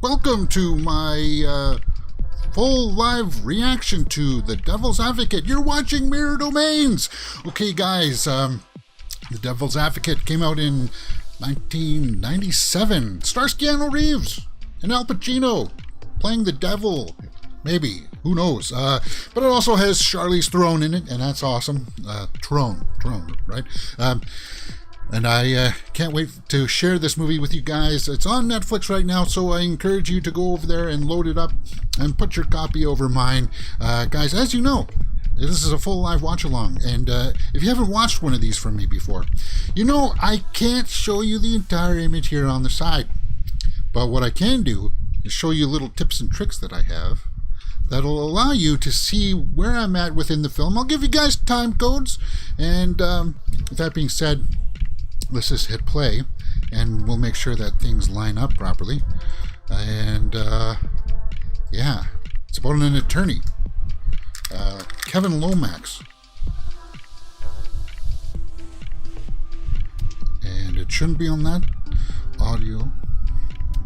Welcome to my full live reaction to The Devil's Advocate. You're watching Mirror Domains. Okay, guys, The Devil's Advocate came out in 1997. Stars Keanu Reeves and Al Pacino playing the devil. Maybe. Who knows? But it also has Charlize Theron in it, and that's awesome. Theron, right? And I can't wait to share this movie with you guys. It's on Netflix right now, so I encourage you to go over there and load it up and put your copy over mine. Guys, as you know, this is a full live watch-along, and if you haven't watched one of these from me before, you know I can't show you the entire image here on the side. But what I can do is show you little tips and tricks that I have that'll allow you to see where I'm at within the film. I'll give you guys time codes, and with that being said, let's just hit play, and we'll make sure that things line up properly. And yeah, it's about an attorney, Kevin Lomax, and it shouldn't be on that audio.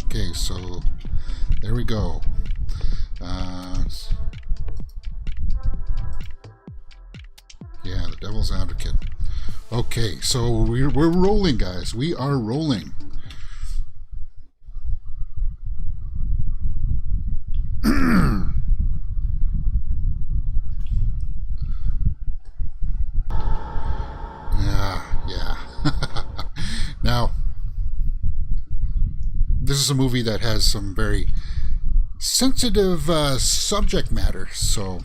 Okay, so there we go. Yeah, The Devil's Advocate. Okay, so we're rolling, guys. We are rolling. Yeah. Now, this is a movie that has some very sensitive subject matter, so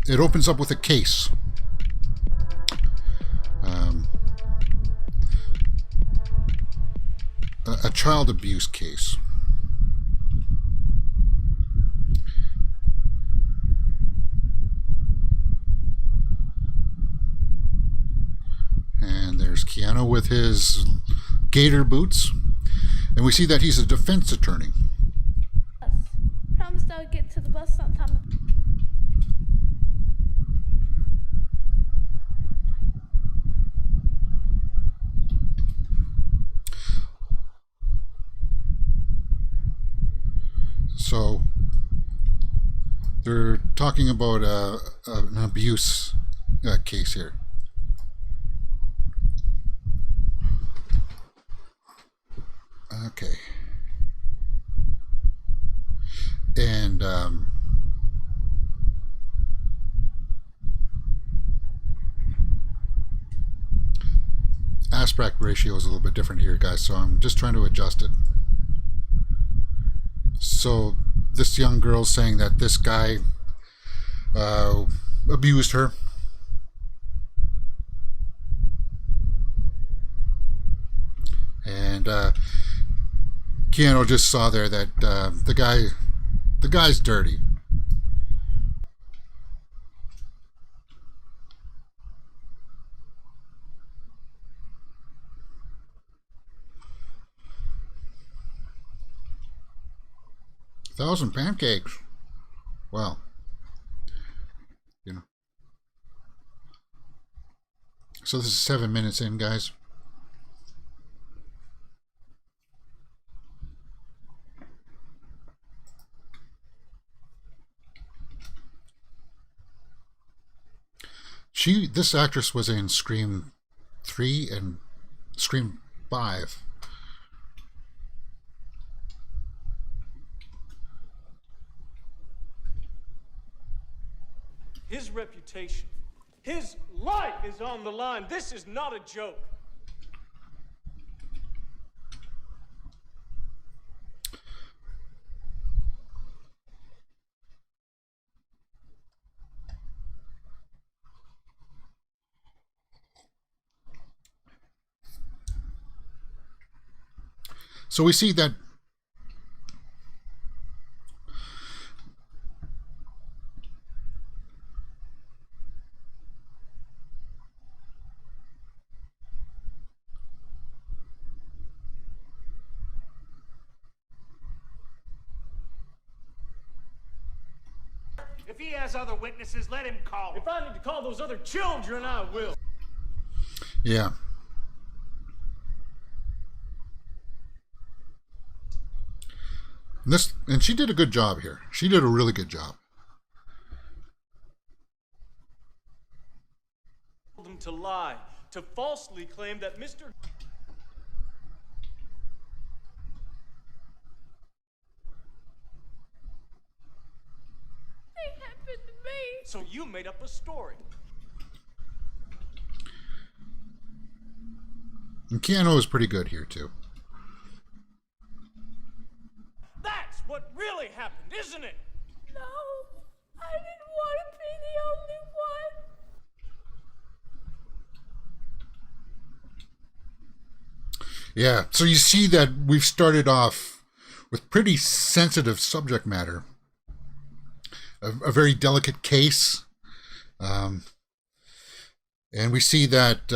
it opens up with a case. A child abuse case. And there's Keanu with his gator boots, and we see that he's a defense attorney. Promised I'll get to the bus sometime. So they're talking about an abuse case here. Okay. And aspect ratio is a little bit different here, guys, so I'm just trying to adjust it. So this young girl's saying that this guy abused her. And Keanu just saw there that the guy's dirty. Thousand pancakes. Wow. You know. So this is 7 minutes in, guys. This actress was in Scream 3 and Scream 5. His reputation, his life is on the line. This is not a joke. So we see that If he has other witnesses, let him call them. If I need to call those other children, I will. yeah. And she did a good job here. She did a really good job. Them to lie, to falsely claim that Mr. They happened to me. So you made up a story. And Keanu is pretty good here too. That's what really happened, isn't it? No, I didn't want to be the only one. Yeah, so you see that we've started off with pretty sensitive subject matter. A very delicate case. And we see that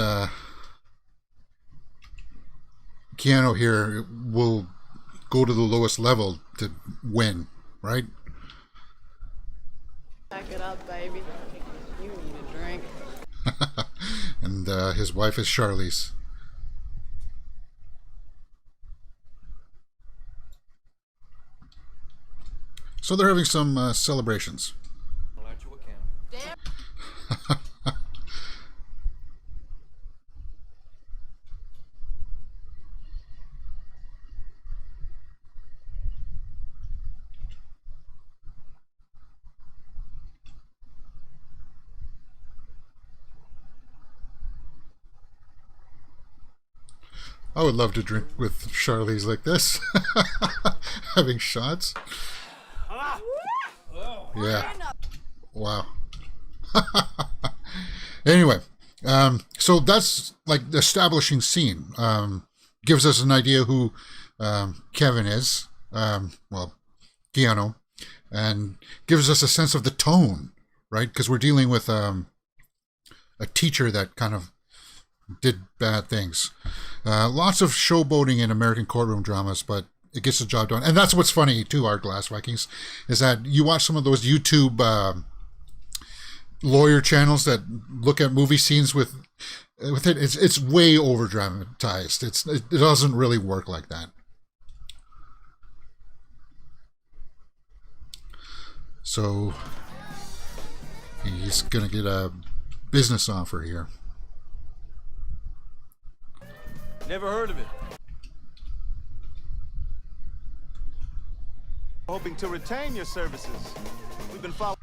Keanu here will go to the lowest level to win, right? Back it up, baby. You need a drink. And his wife is Charlize. So they're having some celebrations. I would love to drink with Charlize like this. Having shots. Yeah. Wow. Anyway, so that's like the establishing scene. Gives us an idea who Kevin is. Well, Keanu. And gives us a sense of the tone, right? Because we're dealing with a teacher that kind of did bad things. Lots of showboating in American courtroom dramas, but it gets the job done. And that's what's funny too, our Glass Vikings, is that you watch some of those YouTube lawyer channels that look at movie scenes with it. It's way over dramatized. It doesn't really work like that. So he's gonna get a business offer here. Never heard of it. Hoping to retain your services. We've been following.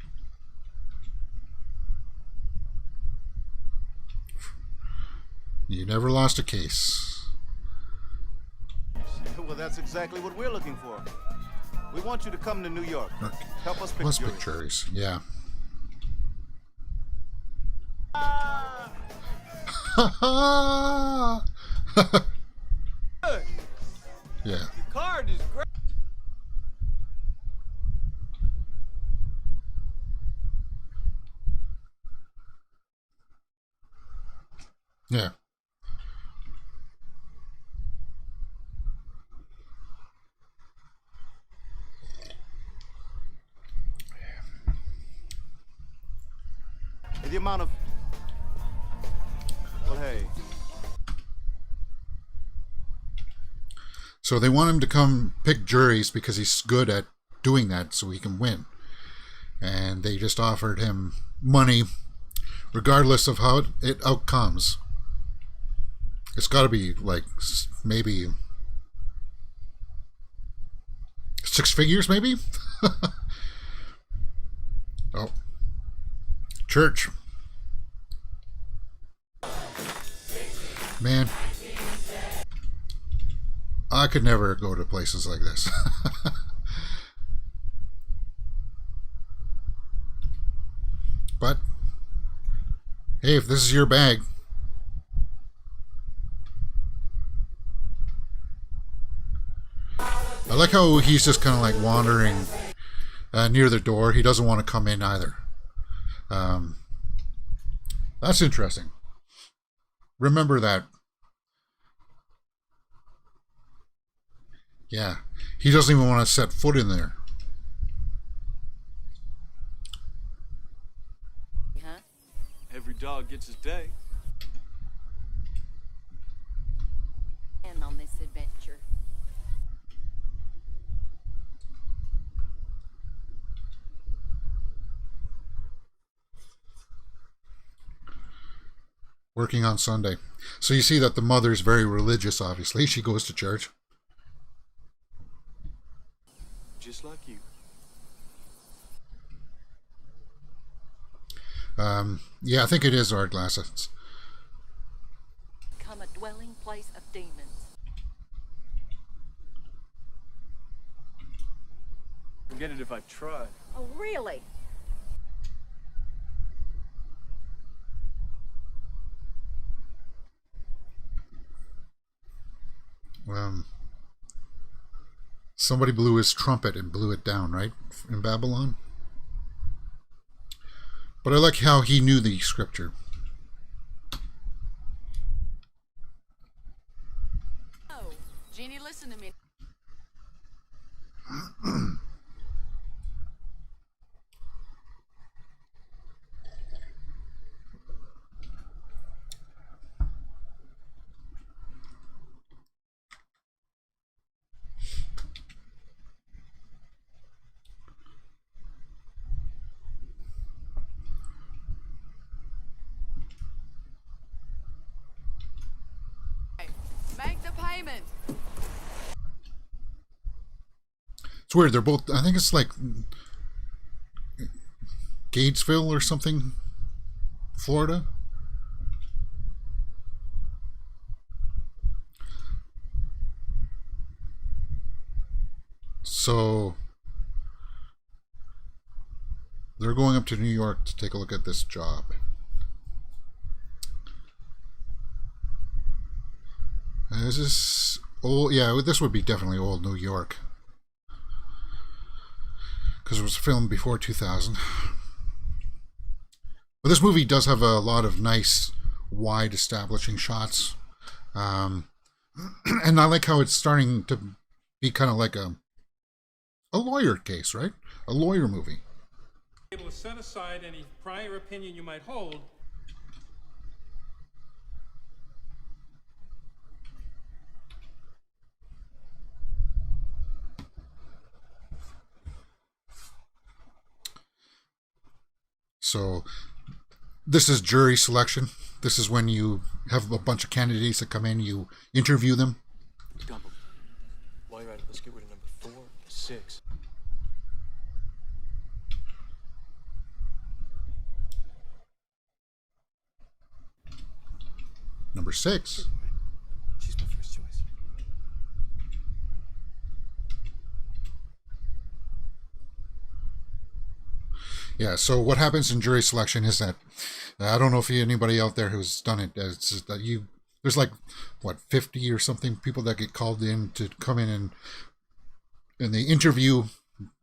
You never lost a case. Well, that's exactly what we're looking for. We want you to come to New York. Help us pick Let's juries. pick juries. Yeah. Yeah. The card is great. Yeah. The amount of. Well, hey. So they want him to come pick juries because he's good at doing that so he can win. And they just offered him money regardless of how it outcomes. It's got to be like maybe 6 figures, maybe? Oh. Church. Man. I could never go to places like this. But, hey, if this is your bag, I like how he's just kind of like wandering near the door. He doesn't want to come in either. That's interesting. Remember that. Yeah, he doesn't even want to set foot in there. Huh? Every dog gets his day. And on this adventure. working on Sunday. So you see that the mother's very religious, obviously. She goes to church. Just like you. Yeah, I think it is art glasses. Become a dwelling place of demons. Forget it if I tried. Oh, really? Somebody blew his trumpet and blew it down, right? In Babylon. But I like how he knew the scripture. Oh, Jeannie, listen to me. Make the payment. It's weird. They're both, I think it's like Gatesville or something, Florida. So they're going up to New York to take a look at this job. Is this old? Yeah, this would be definitely old New York. Because it was filmed before 2000. But this movie does have a lot of nice, wide establishing shots. And I like how it's starting to be kind of like a lawyer case, right? A lawyer movie. Able to set aside any prior opinion you might hold. So this is jury selection. This is when you have a bunch of candidates that come in, you interview them. Dump them. While you're at it, let's get rid of number 4 and 6. Number 6. She's my first choice. Yeah, so what happens in jury selection is that I don't know if anybody out there who's done it. It's just that there's like what 50 or something people that get called in to come in and they interview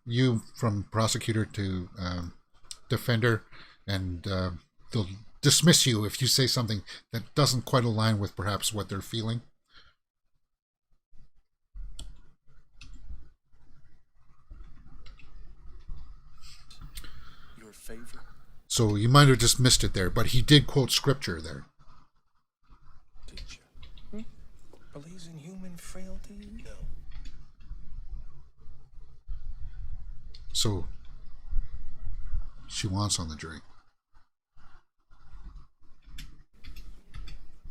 you from prosecutor to defender, and they'll dismiss you if you say something that doesn't quite align with perhaps what they're feeling. Favor. So you might have just missed it there, but he did quote scripture there. Did you? Believes in human frailty? No. So she wants on the jury.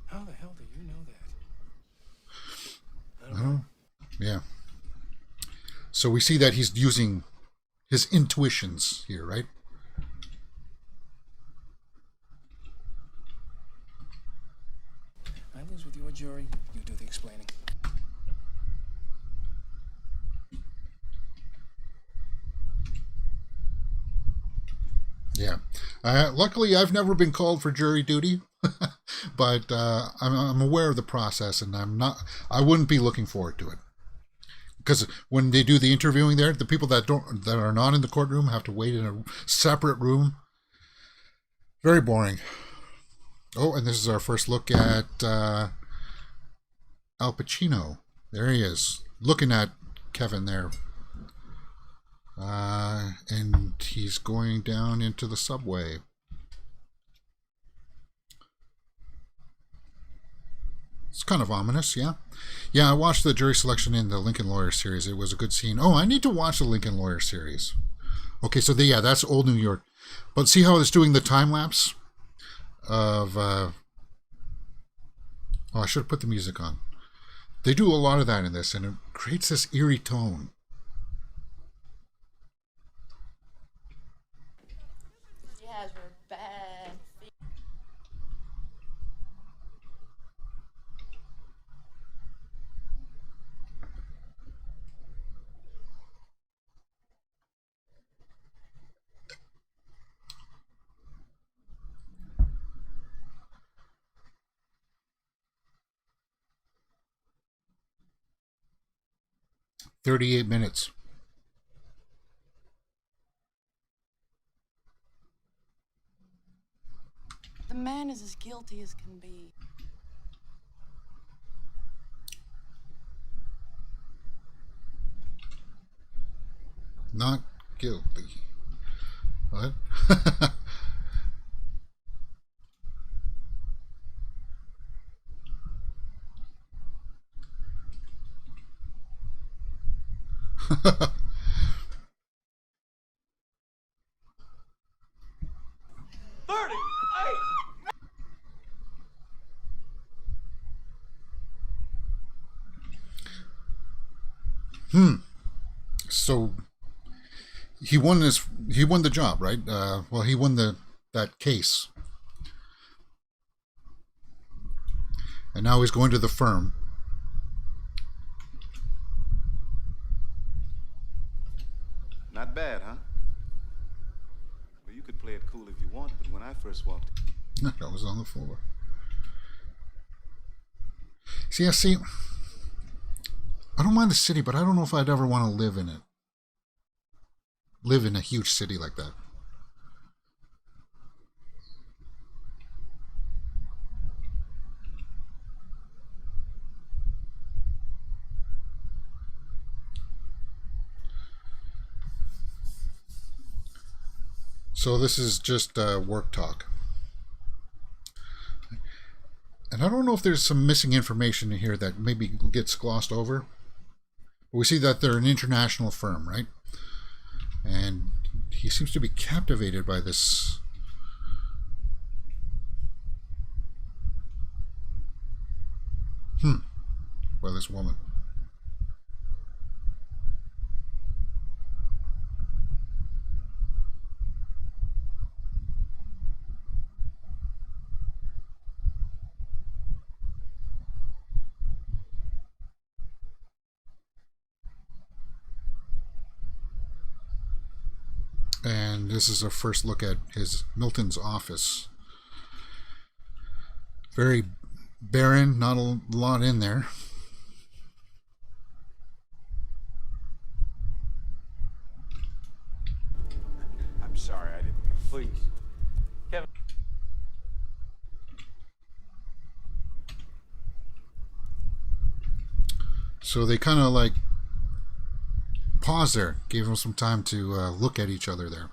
How the hell do you know that? I don't know. Yeah. So we see that he's using his intuitions here, right? I lose with your jury, you do the explaining. Yeah. Luckily, I've never been called for jury duty, but I'm aware of the process, and I wouldn't be looking forward to it. Because when they do the interviewing there, the people that are not in the courtroom have to wait in a separate room. Very boring. Oh, and this is our first look at Al Pacino. There he is, looking at Kevin there. And he's going down into the subway. It's kind of ominous, yeah? Yeah, I watched the jury selection in the Lincoln Lawyer series. It was a good scene. Oh, I need to watch the Lincoln Lawyer series. Okay, so yeah, that's old New York. But see how it's doing the time lapse of Oh, I should have put the music on. They do a lot of that in this, and it creates this eerie tone. She has her bad feet. "38 minutes. The man is as guilty as can be. Not guilty." What? So he won this. He won the job, right? Well, he won that case, and now he's going to the firm. Not bad, huh? Well, you could play it cool if you want, but when I first walked... I was on the floor. See, I don't mind the city, but I don't know if I'd ever want to live in it. Live in a huge city like that. So this is just work talk. And I don't know if there's some missing information in here that maybe gets glossed over. But we see that they're an international firm, right? And he seems to be captivated by this. By this woman. And this is a first look at Milton's office. Very barren, not a lot in there. I'm sorry, I didn't. Please. Kevin. So they kind of like pause there, gave them some time to look at each other there.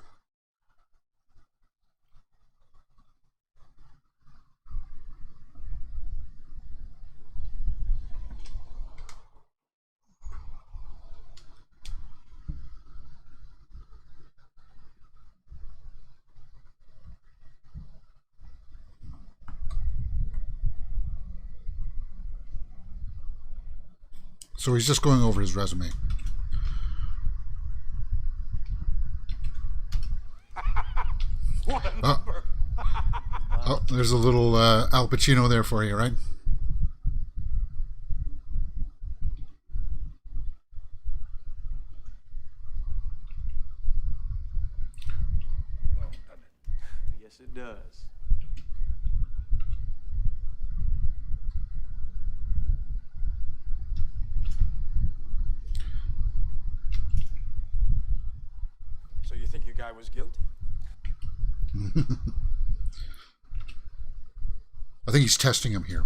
So he's just going over his resume. What a number. Oh, there's a little Al Pacino there for you, right? Yes, it does. So you think your guy was guilty? I think he's testing him here.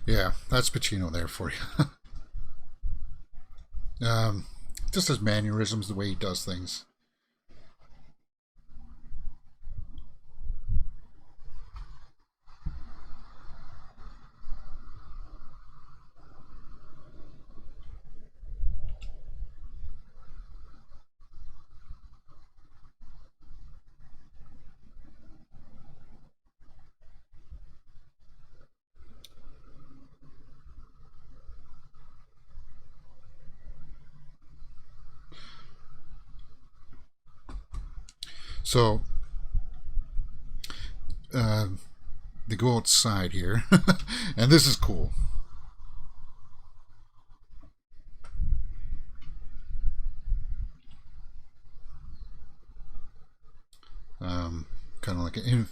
Yeah, that's Pacino there for you. Just his mannerisms, the way he does things. So they go outside here, and this is cool. Kind of like an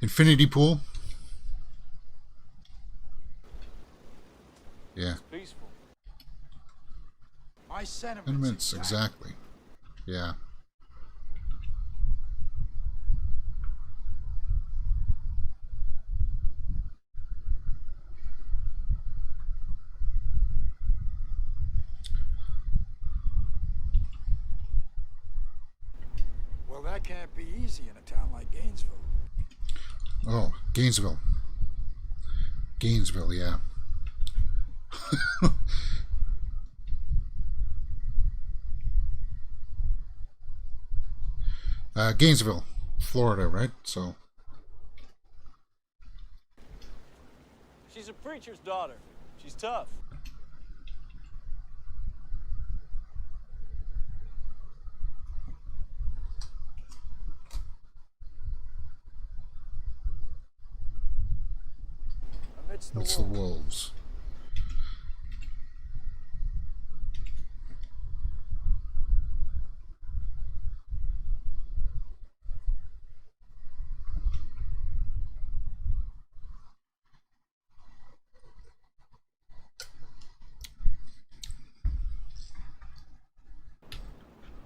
infinity pool. Yeah. Peaceful. My 10 sentiments. minutes exactly. Yeah. Well, that can't be easy in a town like Gainesville. Oh, Gainesville. Gainesville, yeah. Gainesville, Florida, right? So. She's a preacher's daughter. She's tough. It's the wolves.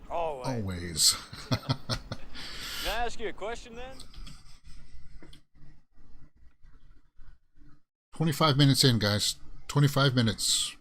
Always. Can I ask you a question then? 25 minutes in, guys. 25 minutes.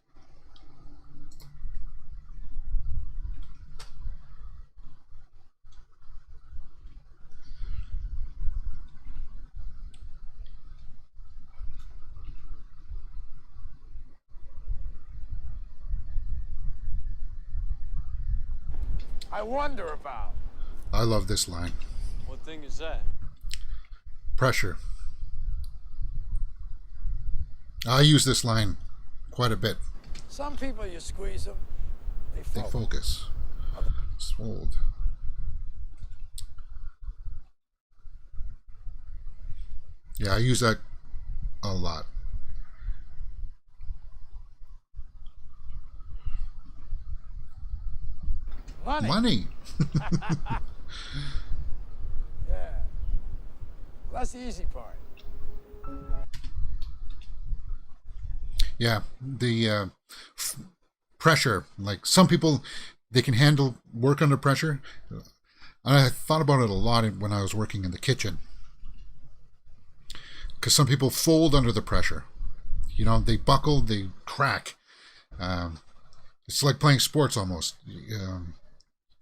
I wonder about. I love this line. What thing is that? Pressure. I use this line quite a bit. Some people, you squeeze them, They focus. Swolled. Yeah, I use that a lot. Money. Money. Yeah. Well, that's the easy part. Yeah, the pressure. Like some people, they can handle work under pressure. And I thought about it a lot when I was working in the kitchen. Because some people fold under the pressure. You know, they buckle, they crack. It's like playing sports almost.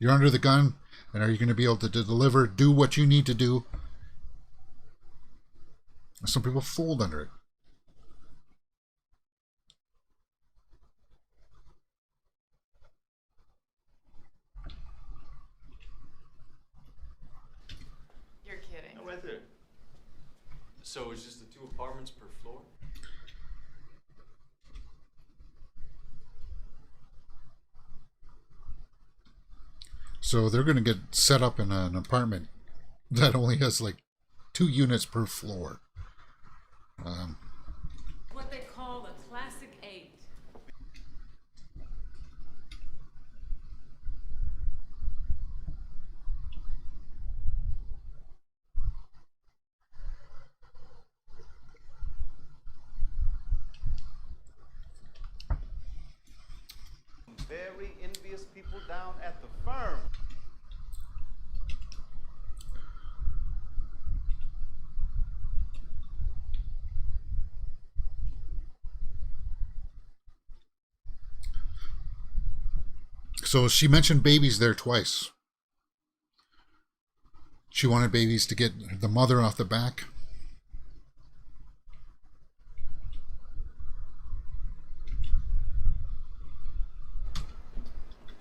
You're under the gun, and are you going to be able to deliver, do what you need to do? Some people fold under it. You're kidding. No, right there. So it's just the 2 apartments per floor? So they're going to get set up in an apartment that only has like 2 units per floor. What they call a classic 8. Very envious people down at the firm. So she mentioned babies there twice. She wanted babies to get the mother off the back.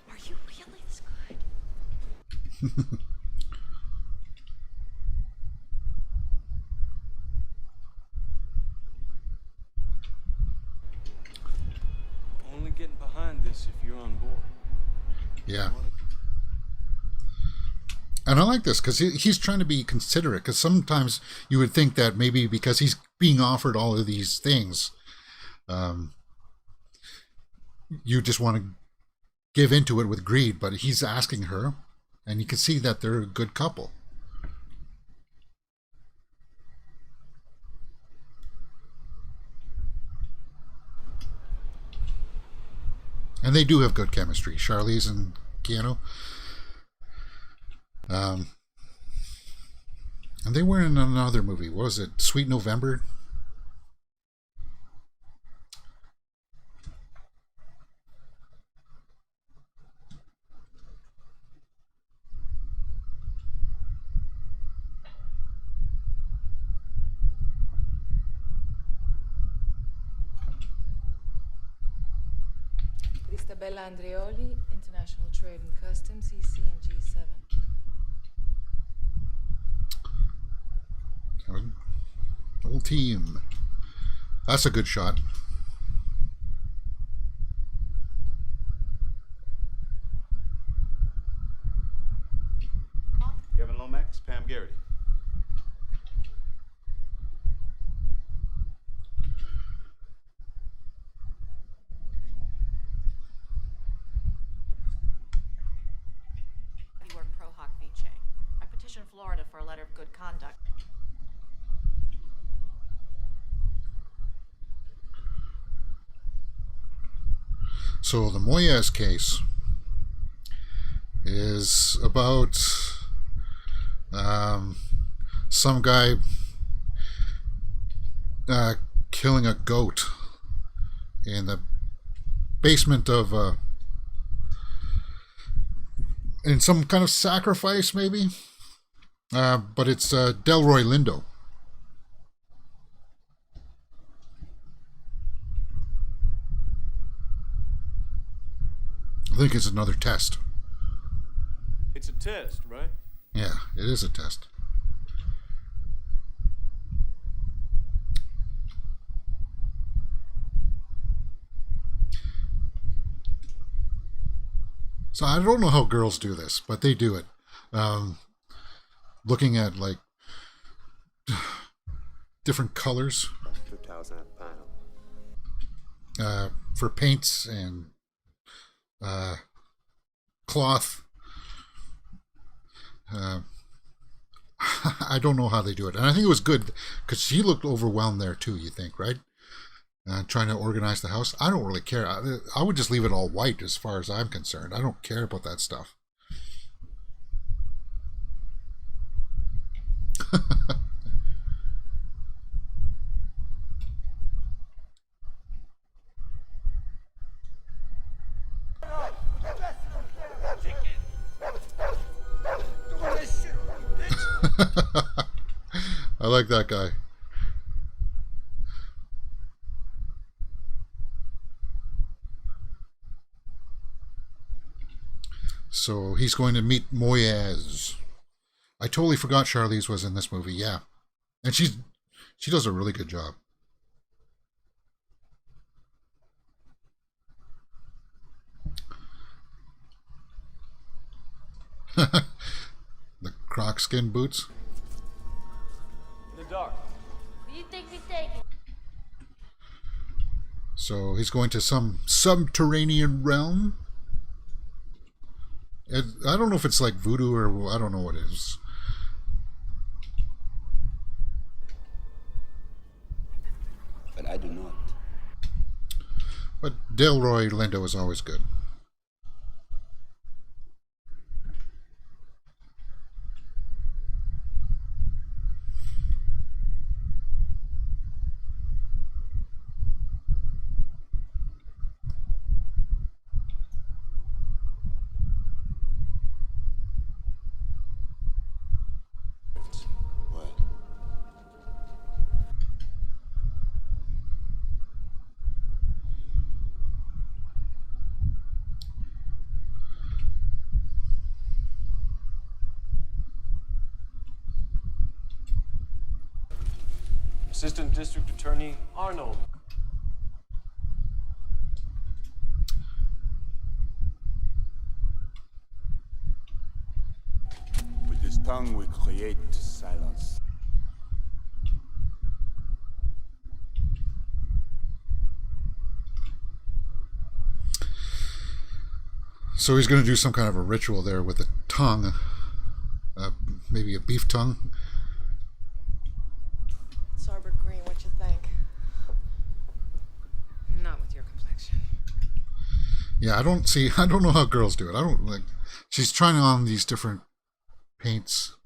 Are you really this good? Only getting behind this if you're on board. Yeah. And I like this because he's trying to be considerate. Because sometimes you would think that maybe because he's being offered all of these things, you just want to give into it with greed. But he's asking her, and you can see that they're a good couple. And they do have good chemistry, Charlize and Keanu. And they were in another movie. What was it? Sweet November? Cristabella Andreoli, International Trade and Customs, EC and G7. Whole team. That's a good shot. Kevin Lomax, Pam Garrity. You work pro hoc vice. I petitioned Florida for a letter of good conduct. So the Moyes case is about some guy killing a goat in the basement of in some kind of sacrifice, maybe. But it's Delroy Lindo. I think it's another test. It's a test, right? Yeah, it is a test. So I don't know how girls do this, but they do it. Looking at like different colors for paints and cloth. I don't know how they do it, and I think it was good because she looked overwhelmed there too. You think, right? Trying to organize the house. I don't really care. I would just leave it all white as far as I'm concerned. I don't care about that stuff. I like that guy. So he's going to meet Moyes. I totally forgot Charlize was in this movie. Yeah, and she does a really good job. The croc skin boots. In the dark. Who you think we taking? So he's going to some subterranean realm. I don't know if it's like voodoo or I don't know what it is. But I do not. But Delroy Lindo is always good. What? Assistant District Attorney Arnold. Would tongue we create silence. So he's going to do some kind of a ritual there with a tongue. Maybe a beef tongue. Sorbet green, what you think? Not with your complexion. Yeah, I don't know how girls do it. I don't like. She's trying on these different paints.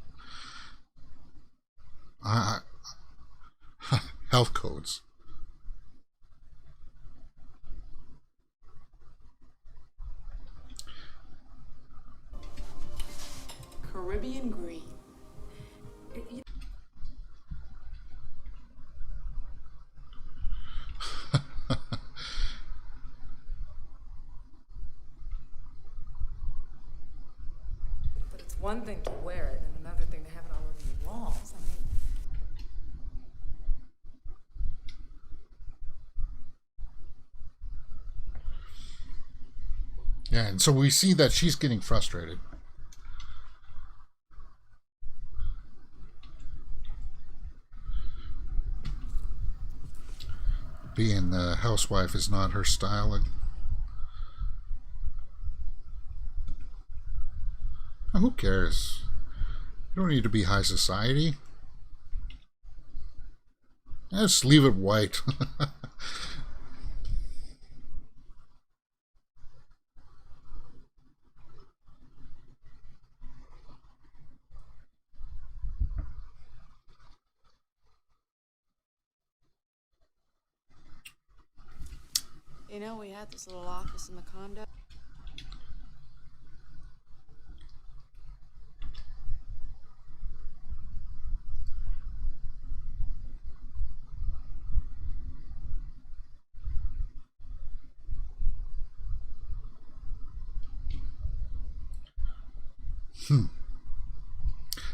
Health codes. Caribbean green. But it's one thing to wear it and another thing to have it all over your walls. I mean, Yeah, and so we see that she's getting frustrated. Being the housewife is not her style. Who cares? You don't need to be high society. Just leave it white. You know, we had this little office in the condo.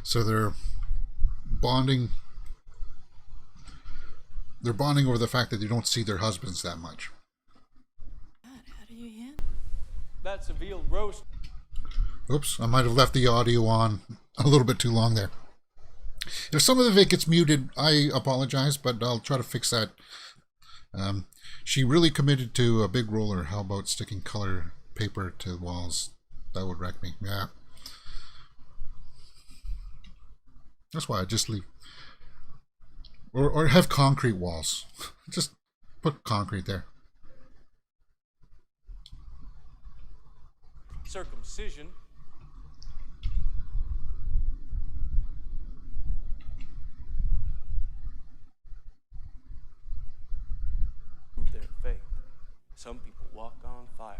So they're bonding. They're bonding over the fact that they don't see their husbands that much. God, how do you handle? That's a veal roast. Oops, I might have left the audio on a little bit too long there. If some of it gets muted, I apologize, but I'll try to fix that. She really committed to a big roller. How about sticking color paper to walls? That would wreck me. Yeah. That's why I just leave. Or have concrete walls. Just put concrete there. Circumcision. Prove their faith. Some people walk on fire.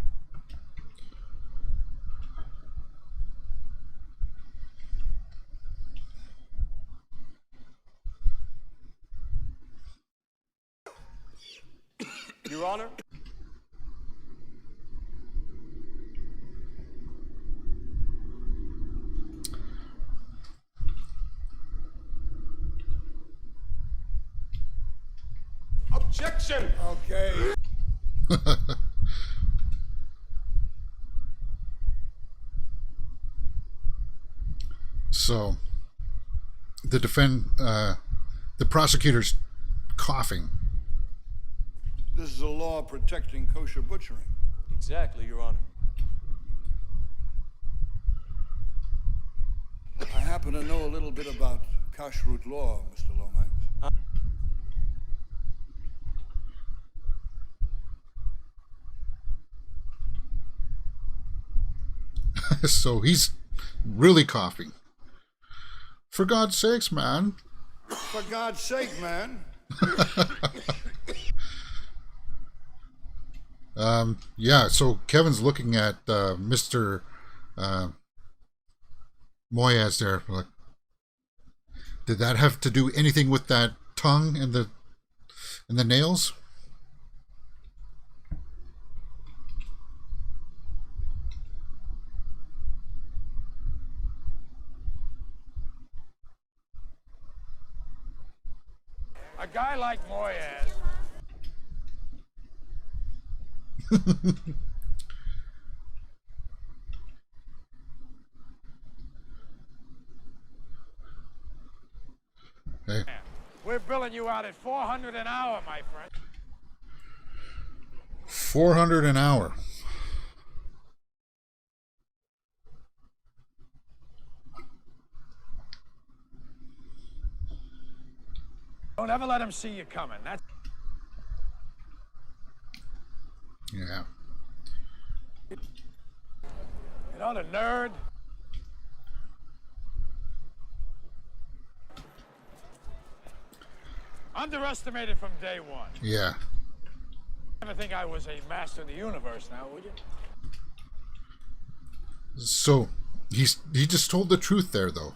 Your Honor. Objection! Okay. So the prosecutor's coughing. This is a law protecting kosher butchering. Exactly, Your Honor. I happen to know a little bit about kashrut law, Mr. Lomax. So he's really coughing. For God's sakes, man. For God's sake, man. Yeah, so Kevin's looking at Mr. Moyaz there. Like, did that have to do anything with that tongue and the nails? A guy like Moyaz. Hey. We're billing you out at $400 an hour, my friend. 400 an hour. Don't ever let him see you coming. That's... Yeah. You know, the nerd. Underestimated from day one. Yeah. Never think I was a master of the universe now, would you? So he just told the truth there, though.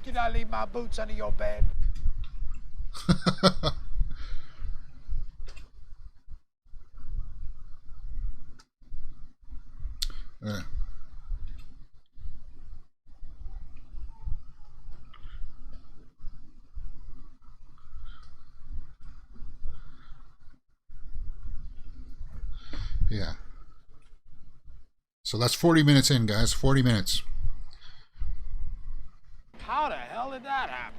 Did I leave my boots under your bed? Yeah. Yeah. So that's 40 minutes in, guys. 40 minutes. How the hell did that happen?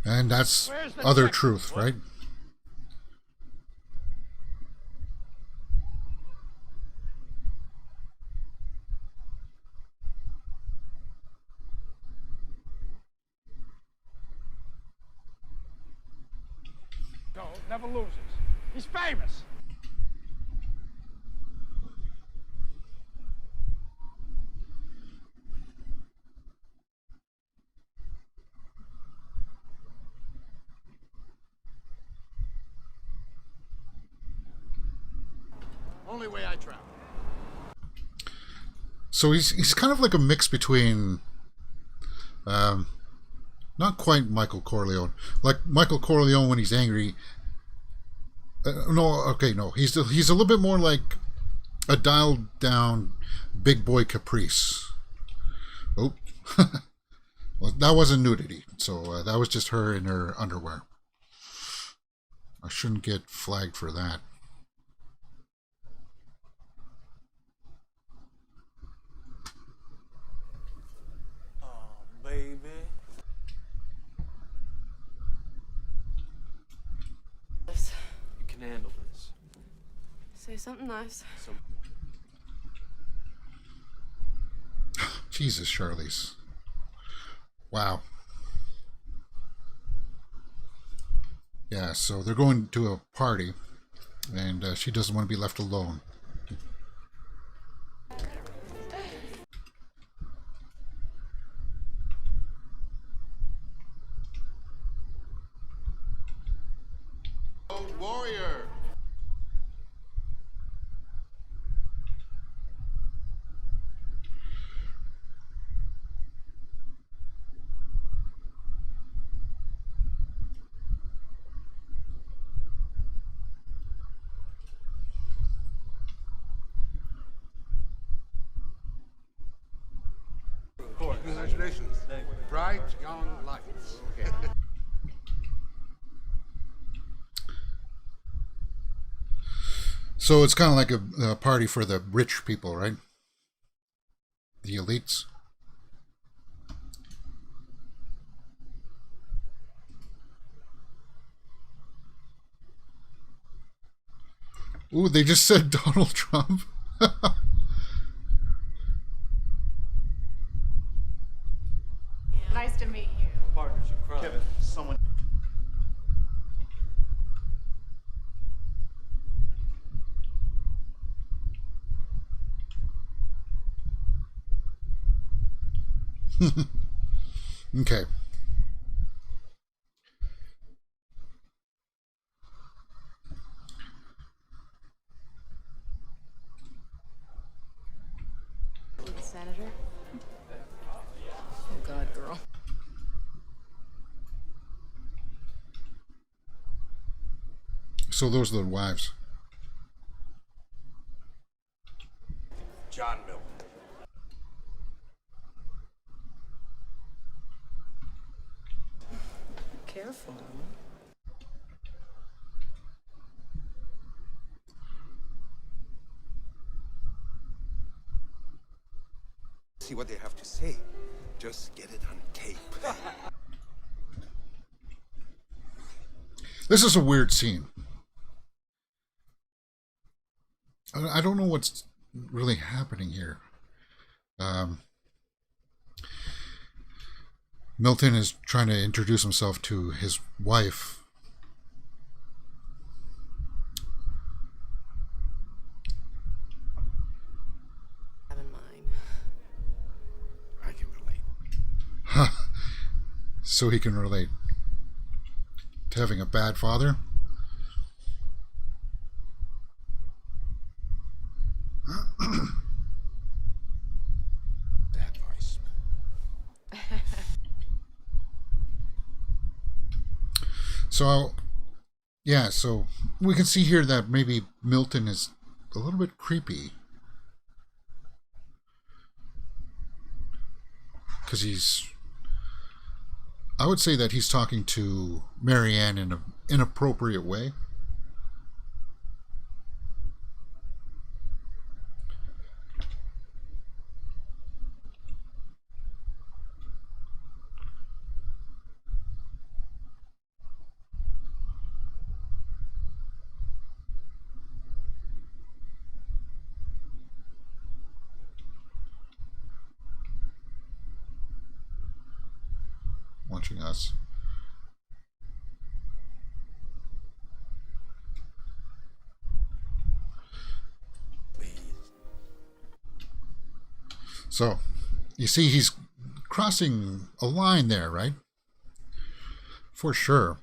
And that's Where's the other check? truth, right? No, never loses. He's famous. Only way I travel. So he's kind of like a mix between, not quite Michael Corleone. Like Michael Corleone when he's angry. No, okay, no. He's a little bit more like a dialed down big boy Caprice. Oh, well, that wasn't nudity. So that was just her in her underwear. I shouldn't get flagged for that. Baby. You can handle this. Say something nice. Jesus, Charlize. Wow. Yeah, so they're going to a party, and she doesn't want to be left alone. Warrior. Congratulations. Bright young lights. So it's kind of like a party for the rich people, right? The elites. Ooh, they just said Donald Trump. Nice to meet you. Partners in crime. Kevin, someone. Okay. The senator? Oh, God, girl. So those are the wives. John Milton. careful. See what they have to say. Just get it on tape. This is a weird scene. I don't know what's really happening here. Milton is trying to introduce himself to his wife. Have in mind. I can relate. So he can relate to having a bad father. That voice. So, yeah, so we can see here that maybe Milton is a little bit creepy. Because I would say that he's talking to Marianne in an inappropriate way. Watching us. Please. So, you see he's crossing a line there, right? For sure.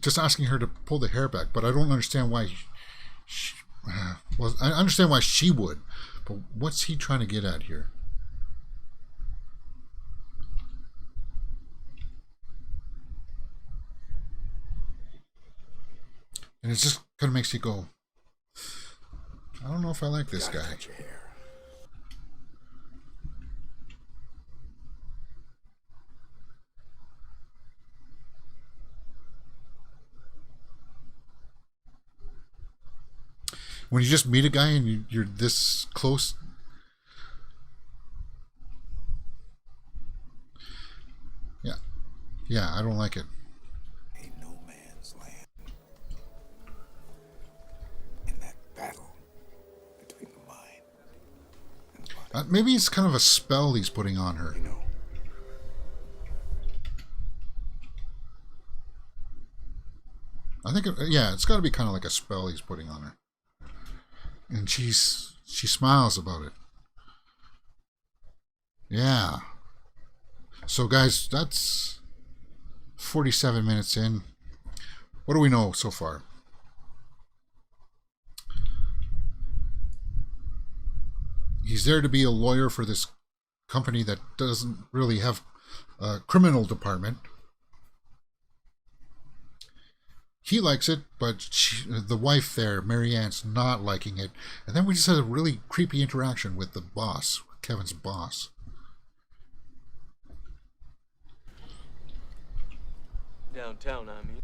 Just asking her to pull the hair back, but I don't understand why well, I understand why she would, but what's he trying to get at here? And it just kind of makes you go, I don't know if I like this Gotta guy. cut your hair. When you just meet a guy and you're this close, yeah, I don't like it. Ain't no man's land. In that battle between the mind and the body. Maybe it's kind of a spell he's putting on her. You know. I think, it's got to be kind of like a spell he's putting on her. And she smiles about it. Yeah. So guys, that's 47 minutes in. What do we know so far? He's there to be a lawyer for this company that doesn't really have a criminal department. He likes it, but the wife there, Marianne's not liking it. And then we just had a really creepy interaction with the boss, Kevin's boss. Downtown, I mean.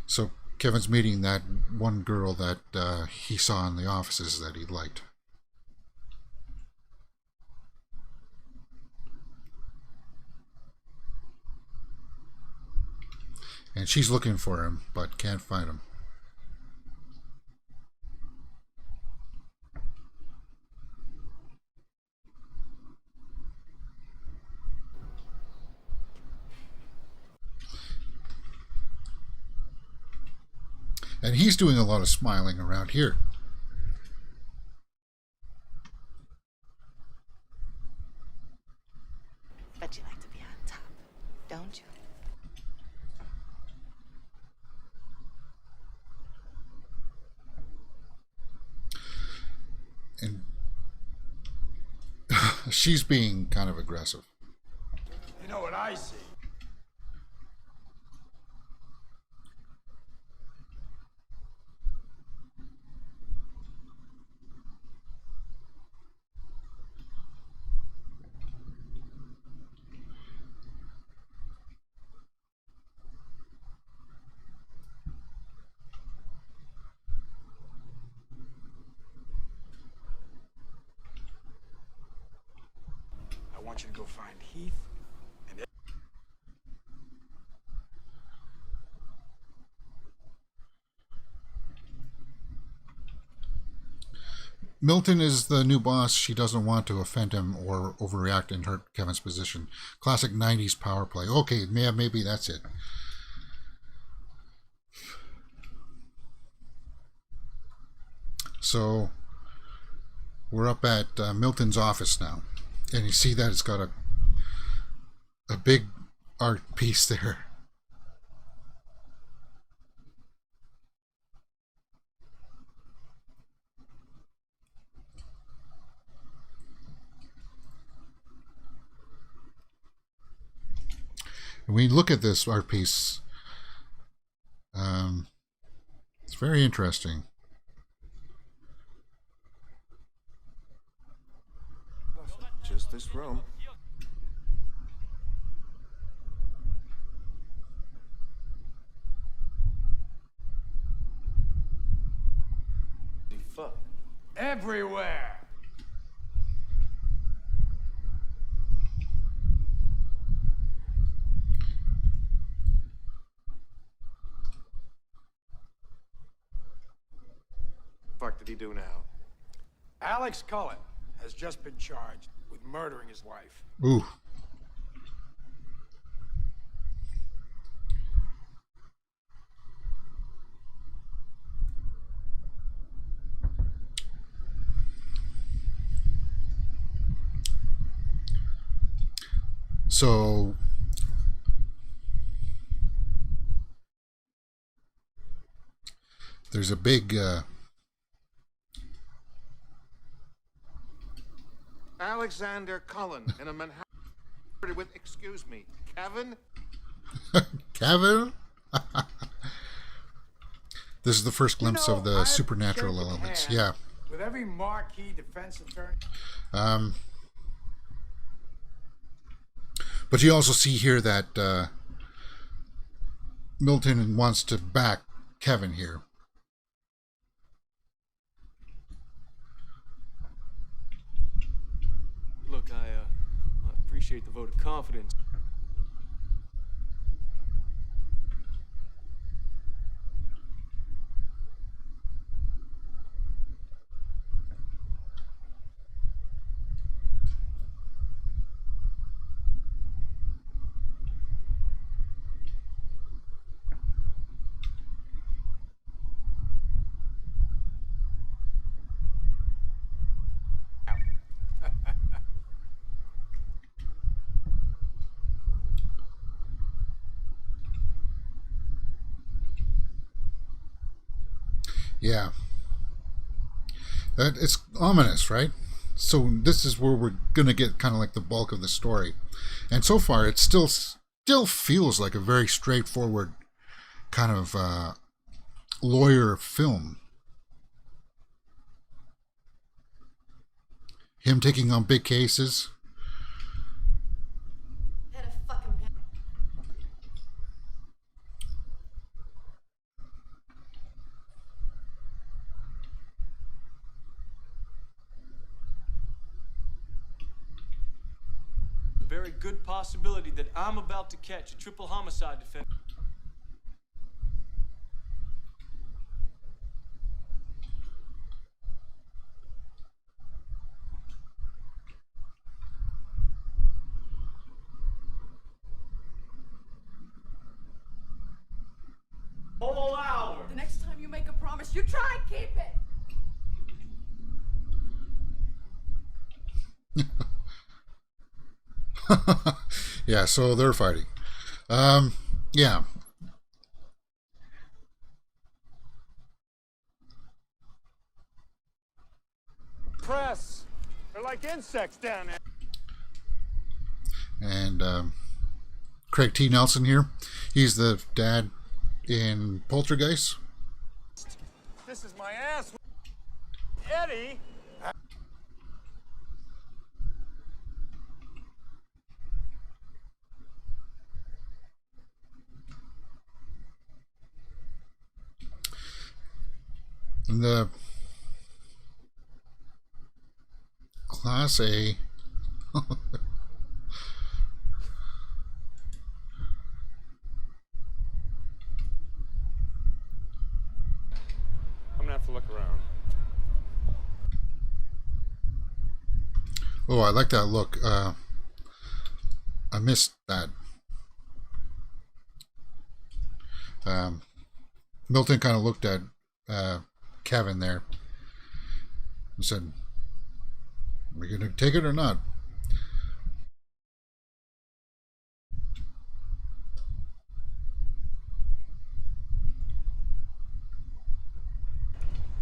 So Kevin's meeting that one girl that he saw in the offices that he liked. And she's looking for him, but can't find him. And he's doing a lot of smiling around here. But you like to be on top, don't you? And she's being kind of aggressive. You know what I see? want you to go find Heath and Milton is the new boss. She doesn't want to offend him or overreact and hurt Kevin's position. Classic 90s power play. Okay, maybe that's it. So we're up at Milton's office now. And you see that it's got a big art piece there. When we look at this art piece, it's very interesting. Just this room. Fuck. everywhere. Fuck did he do now? Alex Cullen has just been charged with murdering his wife. Ooh. So there's a big Alexander Cullen in a Manhattan with, excuse me, Kevin? Kevin? This is the first glimpse of the supernatural elements. Yeah. With every marquee defense attorney. But you also see here that Milton wants to back Kevin here. Look, I appreciate the vote of confidence. Yeah. It's ominous, right? So this is where we're going to get kind of like the bulk of the story. And so far, it still feels like a very straightforward kind of lawyer film. Him taking on big cases. Very good possibility that I'm about to catch a triple homicide defense. Whole hour. The next time you make a promise, you try and keep it. Yeah, so they're fighting. Yeah. Press. They're like insects down there. And Craig T. Nelson here. He's the dad in Poltergeist. This is my ass. Eddie. And the Class A look around. Oh, I like that look. I missed that. Milton kind of looked at Kevin there and said, "Are we going to take it or not?"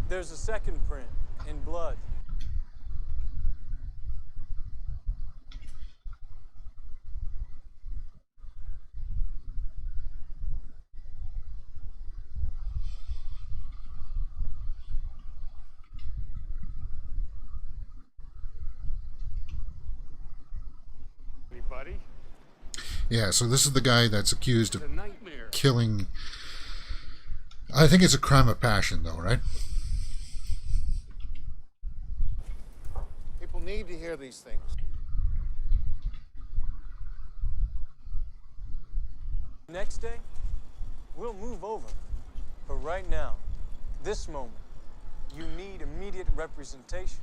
There's a second print in blood. Anybody? Yeah, so this is the guy that's accused of It's a nightmare. killing. I think it's a crime of passion, though, right? People need to hear these things. Next day, we'll move over. But right now, this moment, you need immediate representation.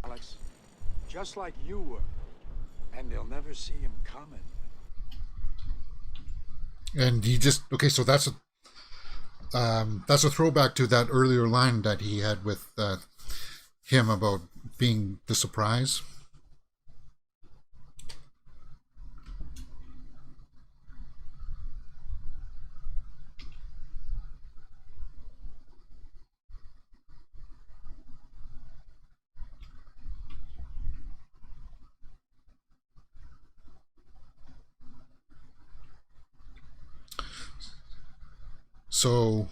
Alex, just like you were. And they'll never see him coming. And he just so that's a throwback to that earlier line that he had with him about being the surprise. So,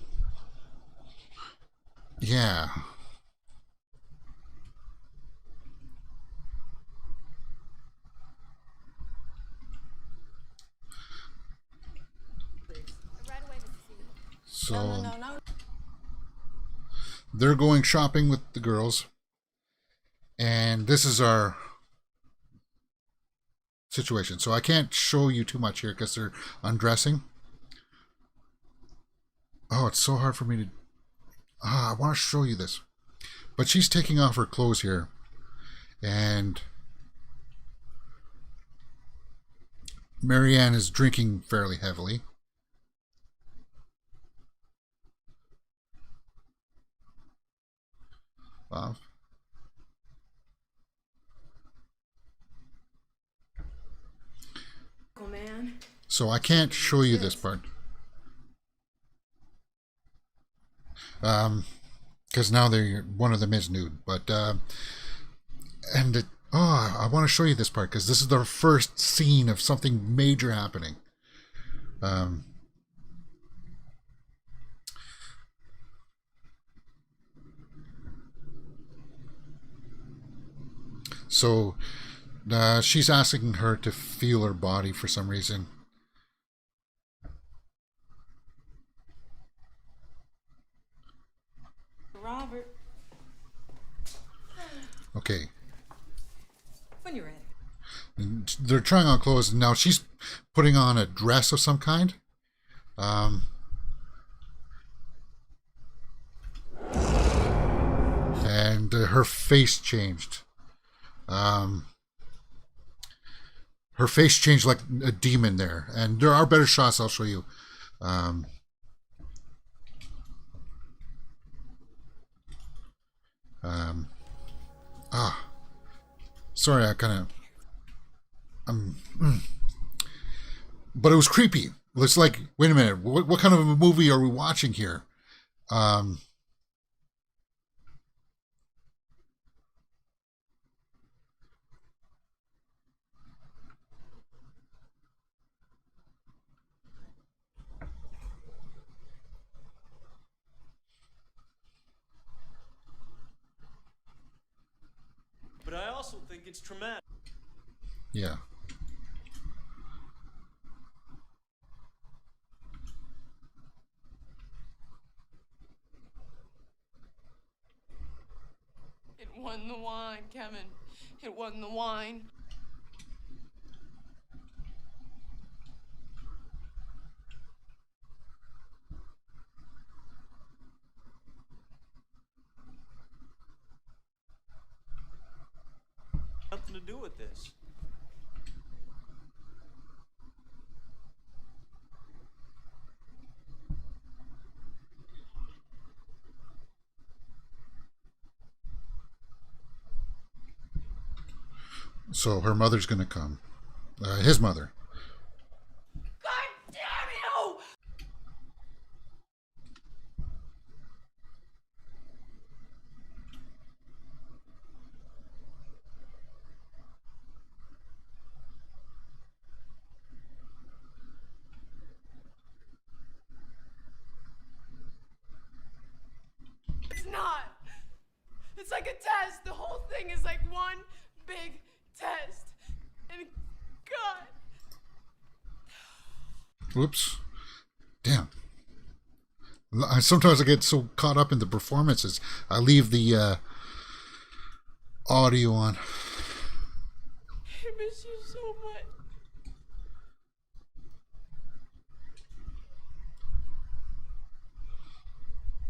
yeah. Right away, Mr. C. So No. they're going shopping with the girls, and this is our situation. So I can't show you too much here because they're undressing. Oh, it's so hard for me to... I want to show you this. But she's taking off her clothes here. And Marianne is drinking fairly heavily. Wow. Oh, man. So I can't show you this part. Because now one of them is nude, but I want to show you this part because this is the first scene of something major happening. So she's asking her to feel her body for some reason. Robert. Okay. When you're ready. And they're trying on clothes. And now she's putting on a dress of some kind. And her face changed. Her face changed like a demon there. And there are better shots I'll show you. Sorry, I kind of... But it was creepy. It's like, wait a minute, what kind of a movie are we watching here? But I also think it's traumatic. Yeah. wasn't the wine, Kevin. It wasn't the wine. Nothing to do with this. So her mother's gonna come. His mother. God damn you! It's not. It's like a test. The whole thing is like one big test. And God. Whoops. Damn. Sometimes I get so caught up in the performances, I leave the audio on. I miss you so much.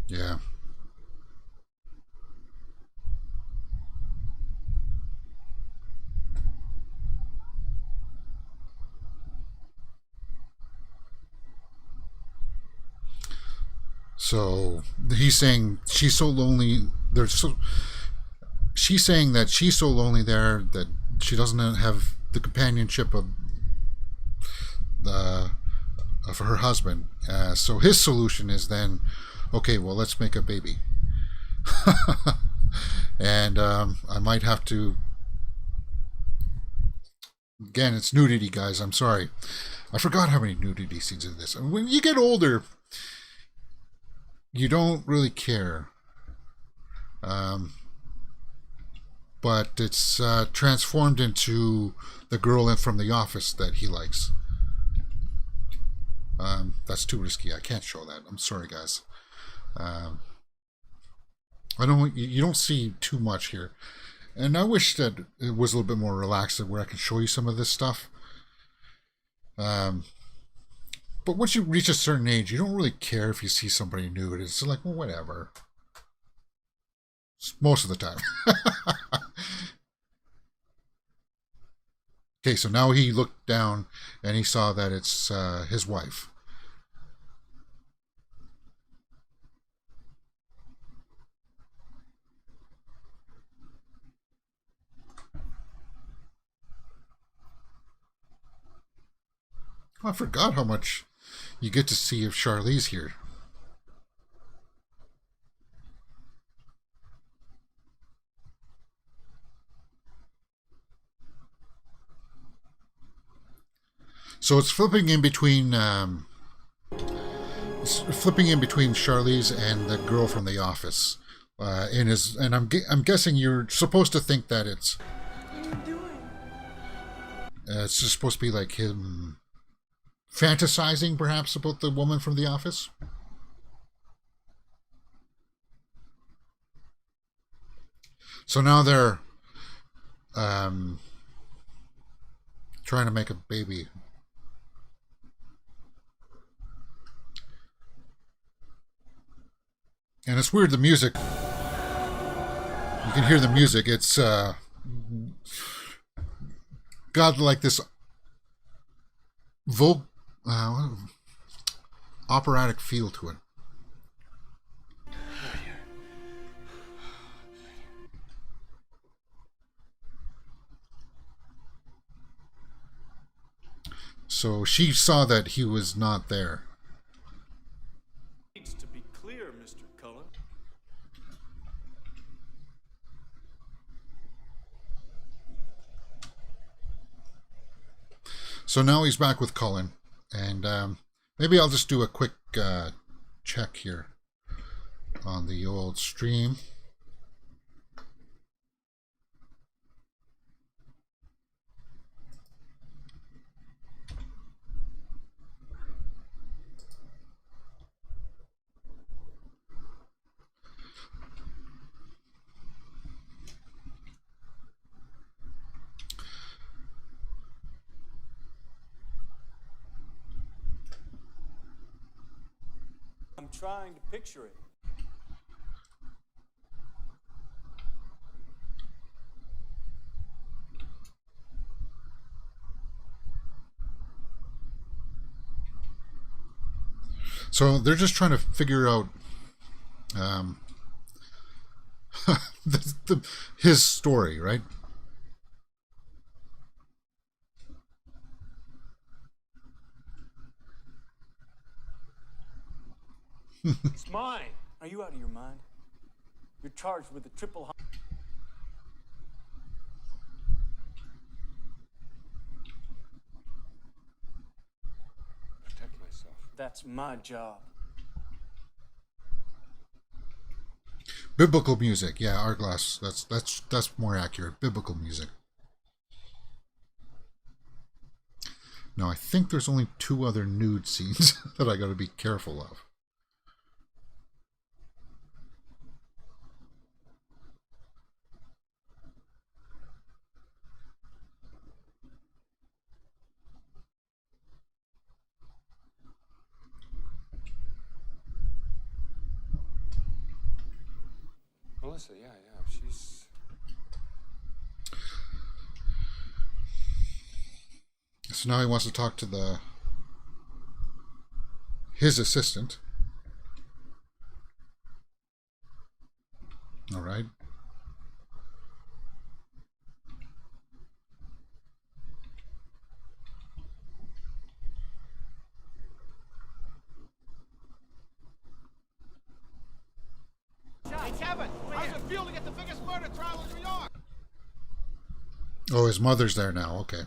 Yeah. So he's saying she's so lonely. She's saying that she's so lonely there that she doesn't have the companionship of her husband. So his solution is then, okay, well, let's make a baby. And I might have to. Again, it's nudity, guys. I'm sorry. I forgot how many nudity scenes in this. I mean, when you get older, you don't really care. But it's transformed into the girl from The Office that he likes. That's too risky. I can't show that. I'm sorry, guys. I don't. You don't see too much here, and I wish that it was a little bit more relaxed, where I could show you some of this stuff. But once you reach a certain age, you don't really care if you see somebody nude. It's like, well, whatever. Most of the time. Okay, so now he looked down and he saw that it's his wife. I forgot how much you get to see of Charlize here. So it's flipping in between Charlize and the girl from The Office. And I'm guessing you're supposed to think that it's. What are you doing? It's just supposed to be like him fantasizing, perhaps, about the woman from The Office. So now they're trying to make a baby. And it's weird, the music. You can hear the music. It's got like this operatic feel to it. So she saw that he was not there. Needs to be clear, Mr. Cullen. So now he's back with Cullen, and maybe I'll just do a quick check here on the old stream. trying to picture it. So they're just trying to figure out his story, right? It's mine. Are you out of your mind? You're charged with a triple. Protect myself. That's my job. Biblical music, yeah, Hourglass. That's more accurate. Biblical music. Now I think there's only 2 other nude scenes that I got to be careful of. Melissa, yeah, she's... So now he wants to talk to his assistant. All right. Hey, Kevin, how's it feel to get the biggest murder trial in New York? Oh, his mother's there now. Okay.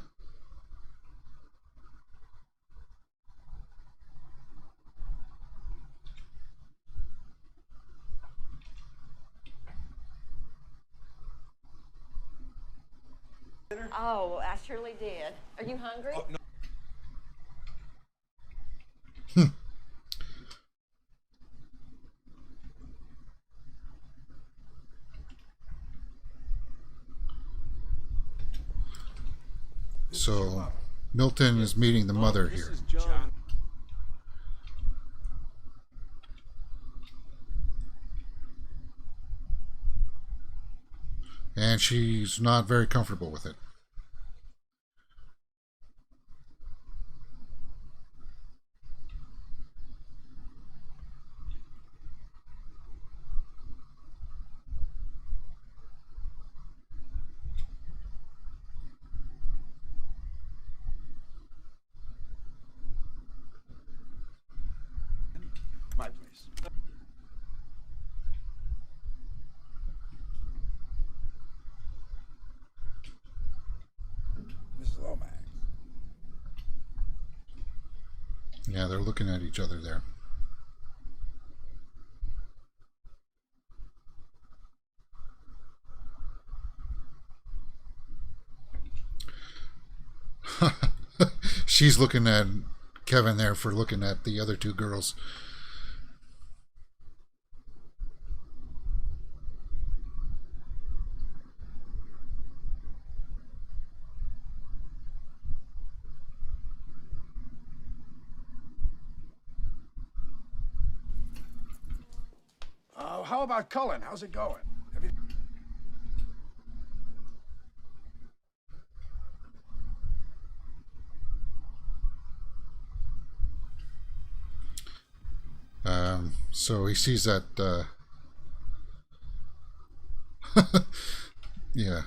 Oh, I surely did. Are you hungry? Oh, no. So Milton is meeting the mother This here. is John. And she's not very comfortable with it. My place. Mrs. Lomax. Yeah, they're looking at each other there. She's looking at Kevin there for looking at the other 2 girls. How about Cullen? How's it going? Have you... So he sees that yeah.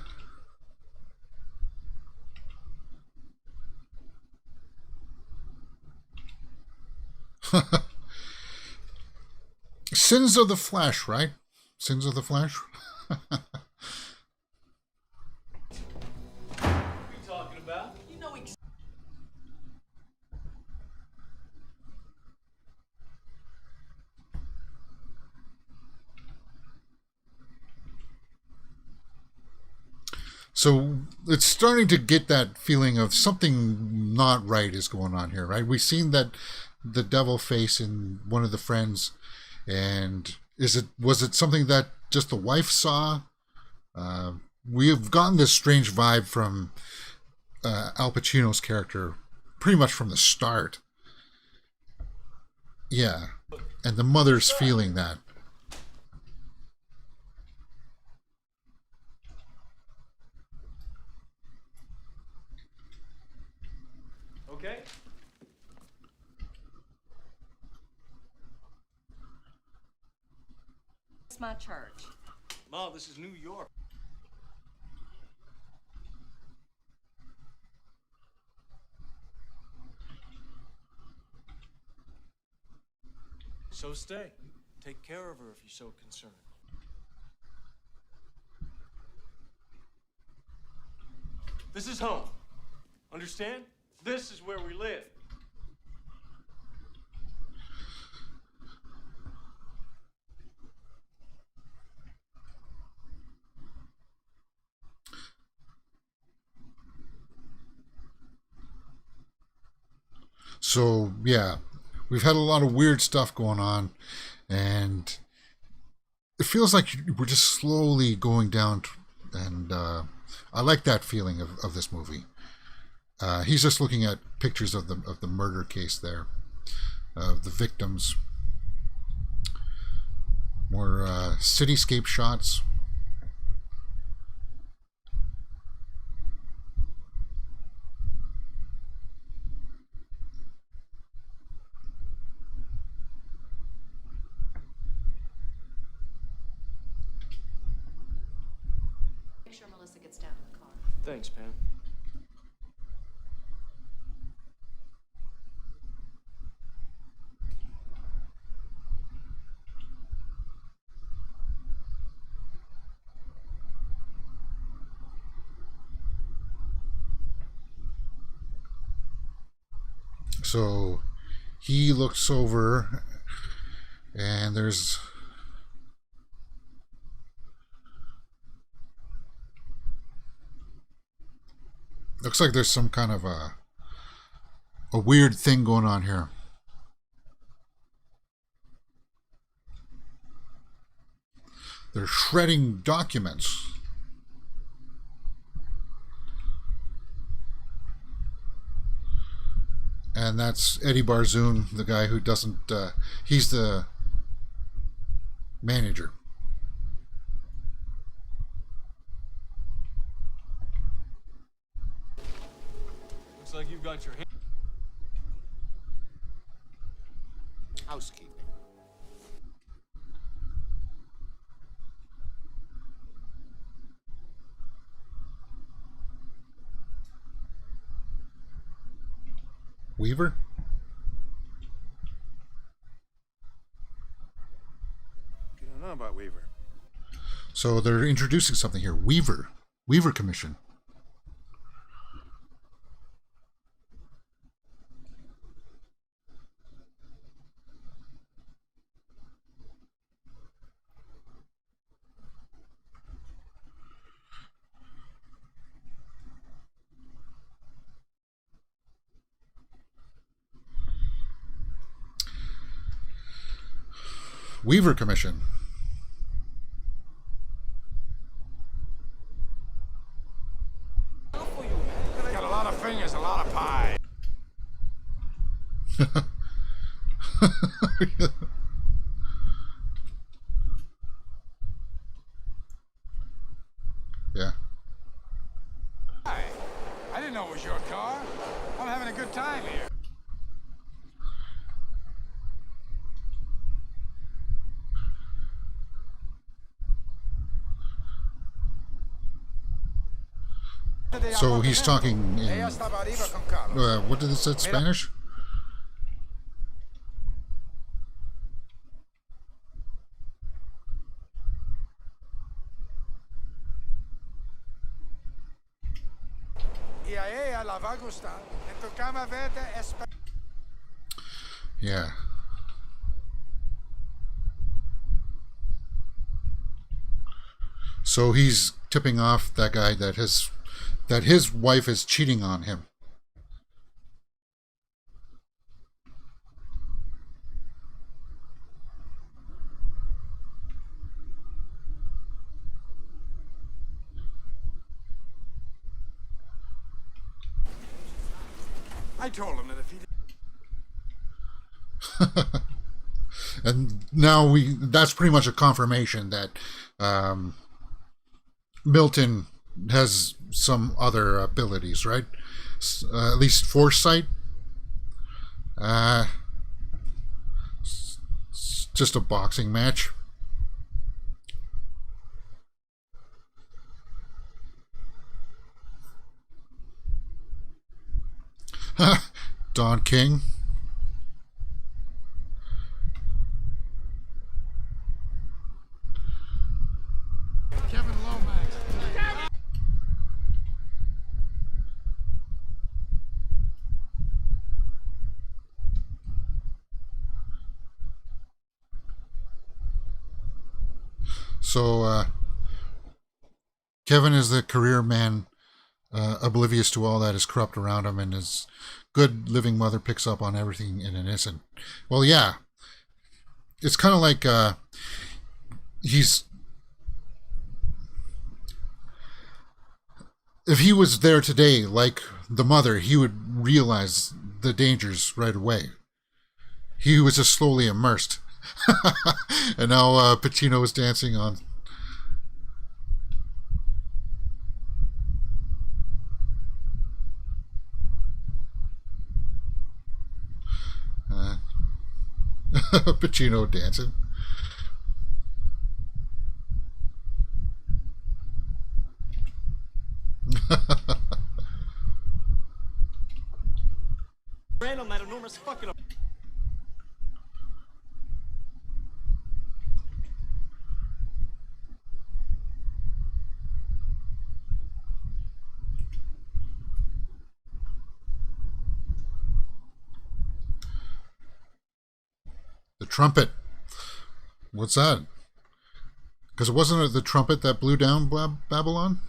Sins of the flesh, right? Sins of the flesh. What are you talking about? You know he... So it's starting to get that feeling of something not right is going on here, right? We've seen that the devil face in one of the friends, and was it something that just the wife saw? We have gotten this strange vibe from Al Pacino's character pretty much from the start. Yeah. And the mother's feeling that. Okay? It's my church. Ma, this is New York. So stay. Take care of her if you're so concerned. This is home. Understand? This is where we live. So, yeah, we've had a lot of weird stuff going on, and it feels like we're just slowly going down, and I like that feeling of this movie. He's just looking at pictures of the murder case there, of the victims. More cityscape shots. Make sure Melissa gets down in the car. Thanks, Pam. So he looks over, and there's looks like there's some kind of a weird thing going on here. They're shredding documents. And that's Eddie Barzoon, the guy who doesn't, he's the manager. Looks like you've got your hand. Housekeeping. Weaver? You don't know about Weaver. So they're introducing something here. Weaver. Weaver Commission. Weaver Commission. Got a lot of fingers, a lot of pie. Yeah. Hi. I didn't know it was your car. I'm having a good time here. So he's talking in, what did it say, Spanish? Yeah. So he's tipping off that guy that his wife is cheating on him. I told him that if he And now that's pretty much a confirmation that Milton has some other abilities, right? At least foresight. It's just a boxing match. Don King. Kevin Lomax. So Kevin is the career man, oblivious to all that is corrupt around him, and his good living mother picks up on everything in an instant. Well, yeah, it's kind of like if he was there today, like the mother, he would realize the dangers right away. He was just slowly immersed. And now Pacino is dancing on. Pacino dancing. Random, that enormous fucking. The trumpet. What's that? Because it wasn't the trumpet that blew down Babylon?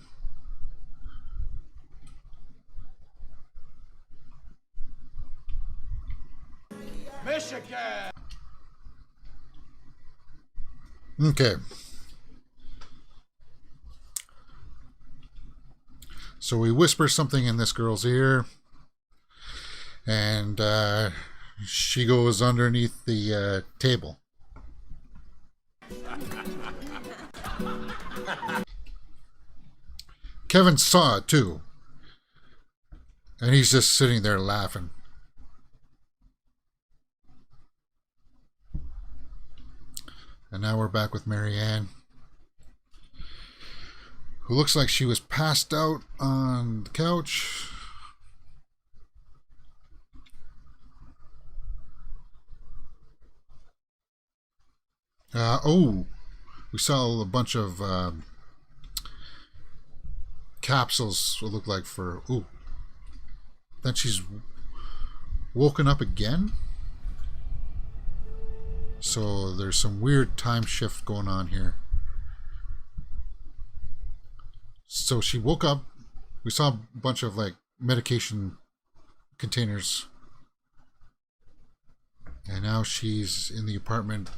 Michigan. Okay. So we whisper something in this girl's ear, and she goes underneath the table. Kevin saw it too, and he's just sitting there laughing. And now we're back with Marianne, who looks like she was passed out on the couch. We saw a bunch of capsules, it looked like, for... Ooh. Then she's woken up again? So there's some weird time shift going on here. So she woke up. We saw a bunch of like medication containers. And now she's in the apartment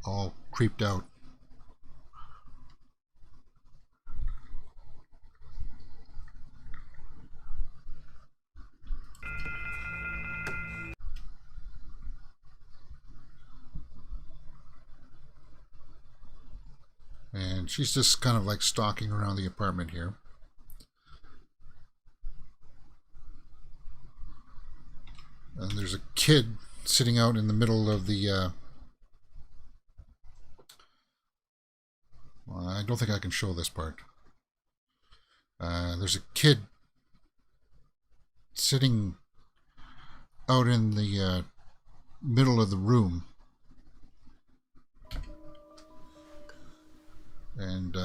all creeped out. And she's just kind of like stalking around the apartment here. And there's a kid sitting out in the middle of the... well, I don't think I can show this part. There's a kid sitting out in the middle of the room. And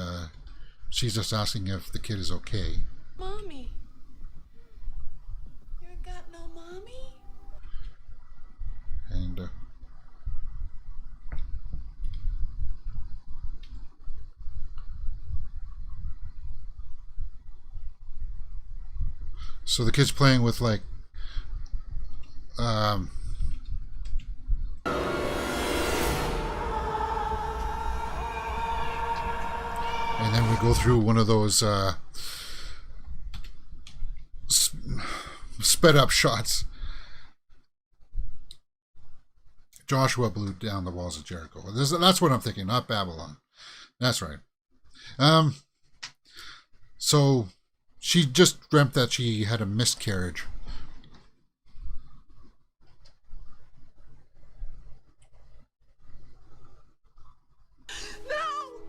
she's just asking if the kid is okay. Mommy. You got no mommy? And so the kid's playing with like and then we go through one of those sped up shots Joshua blew down the walls of Jericho. That's what I'm thinking, not Babylon. That's right. So she just dreamt that she had a miscarriage. No!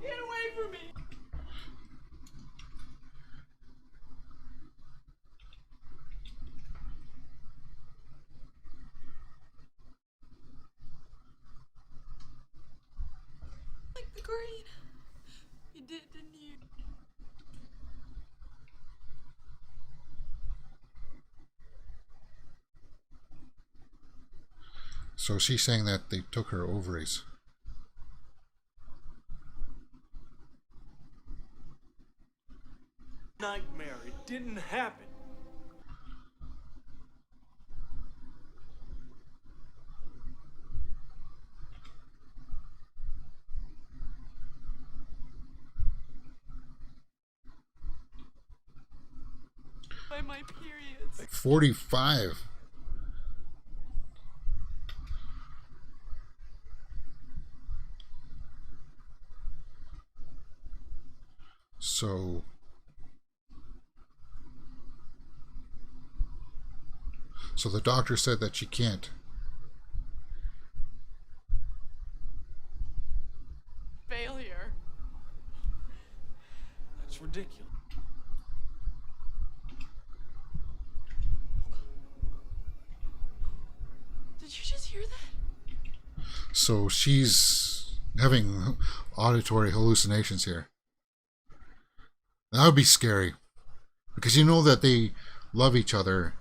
Get away from me! Like the green. You did, didn't you? So she's saying that they took her ovaries. Nightmare. It didn't happen. By my periods. 45. So the doctor said that she can't. Failure. That's ridiculous. Did you just hear that? So she's having auditory hallucinations here. That would be scary. Because you know that they love each other.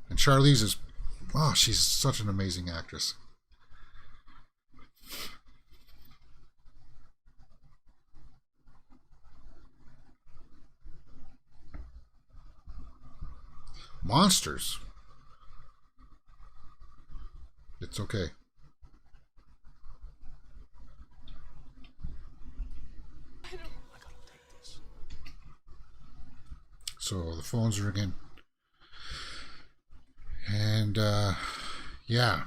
And Charlize is, wow, she's such an amazing actress. Monsters. It's okay. So the phone's ringing. And, yeah.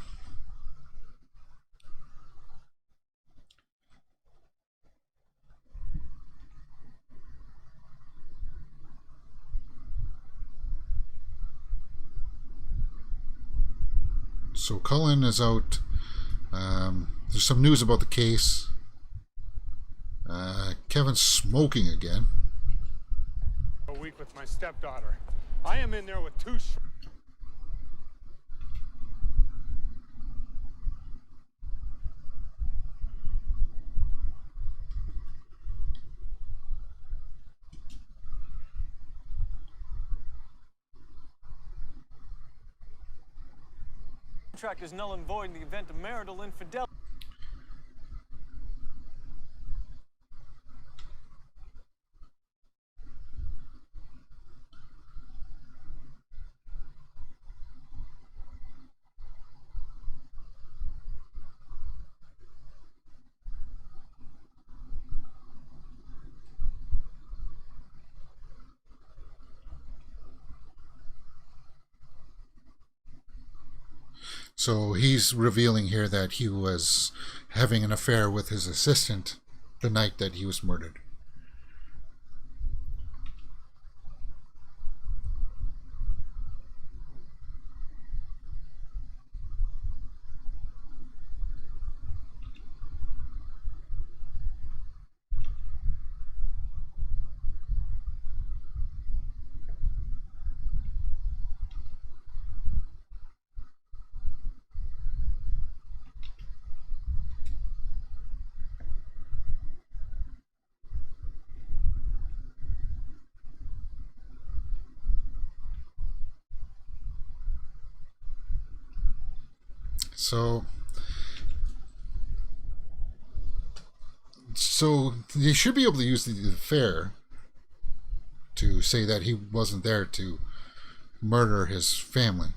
So Cullen is out. There's some news about the case. Kevin's smoking again. A week with my stepdaughter. I am in there with two. Contract is null and void in the event of marital infidelity. So he's revealing here that he was having an affair with his assistant the night that he was murdered. So you should be able to use the affair to say that he wasn't there to murder his family.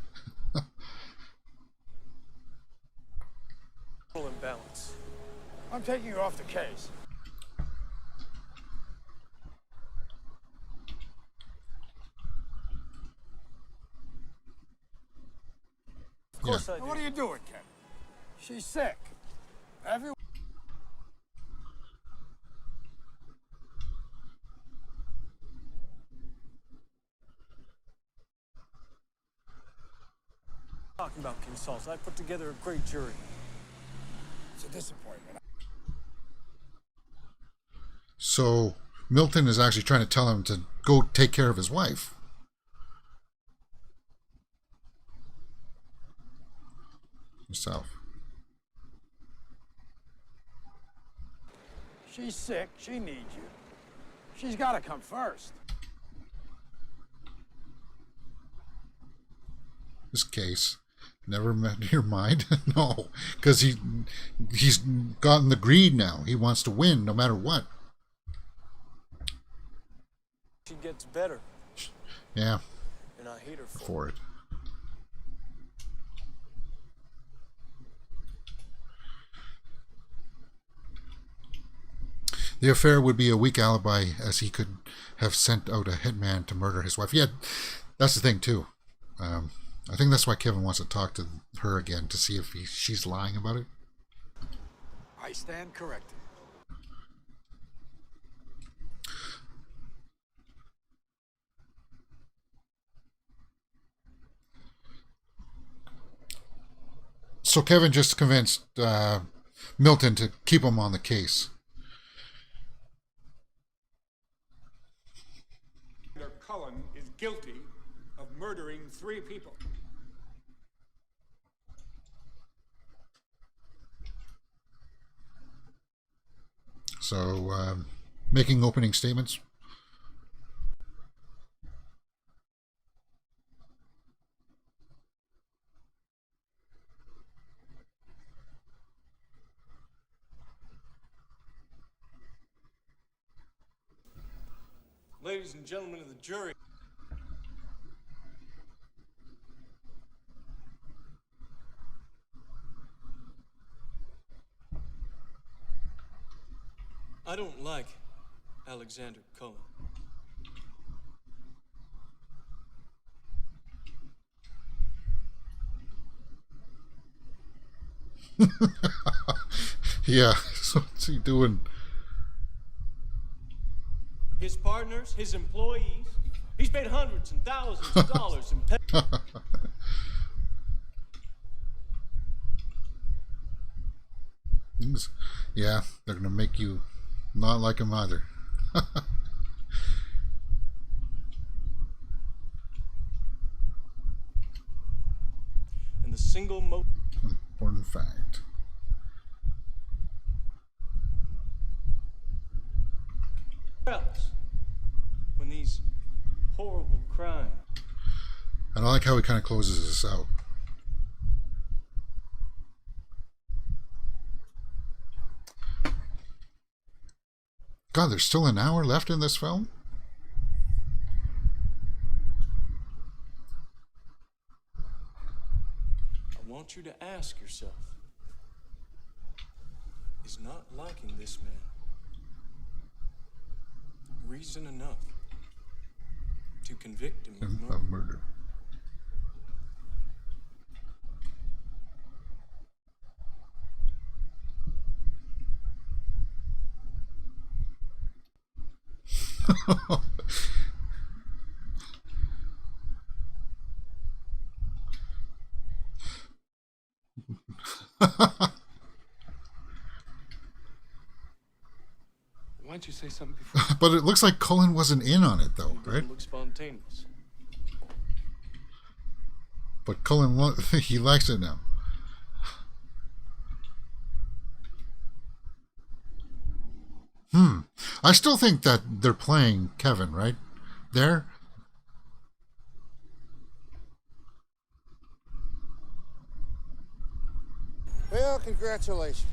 Imbalance. I'm taking you off the case. course I do. What are you doing, Kevin? She's sick. Everyone. Talking about consults. I put together a great jury. It's a disappointment. So Milton is actually trying to tell him to go take care of his wife. Himself. She's sick. She needs you. She's got to come first. This case never met your mind. No, because he's gotten the greed now. He wants to win no matter what. She gets better. Yeah. And I hate her For it. The affair would be a weak alibi, as he could have sent out a hitman to murder his wife. Yeah, that's the thing too. I think that's why Kevin wants to talk to her again, to see if she's lying about it. I stand corrected. So Kevin just convinced Milton to keep him on the case. Cullen is guilty of murdering 3 people. So, making opening statements. Ladies and gentlemen of the jury. I don't like Alexander Cullen. Yeah, so what's he doing? His partners, his employees. He's paid hundreds and thousands of dollars in pay. Yeah, they're gonna make you not like him either. And the single most important fact. else when these horrible crimes. And I like how he kind of closes this out. God, there's still an hour left in this film? I want you to ask yourself, is not liking this man reason enough to convict him of murder? Of murder. Why don't you say something before? But it looks like Cullen wasn't in on it, though, right? Look spontaneous. But Cullen, he likes it now. I still think that they're playing Kevin, right? There. Well, congratulations.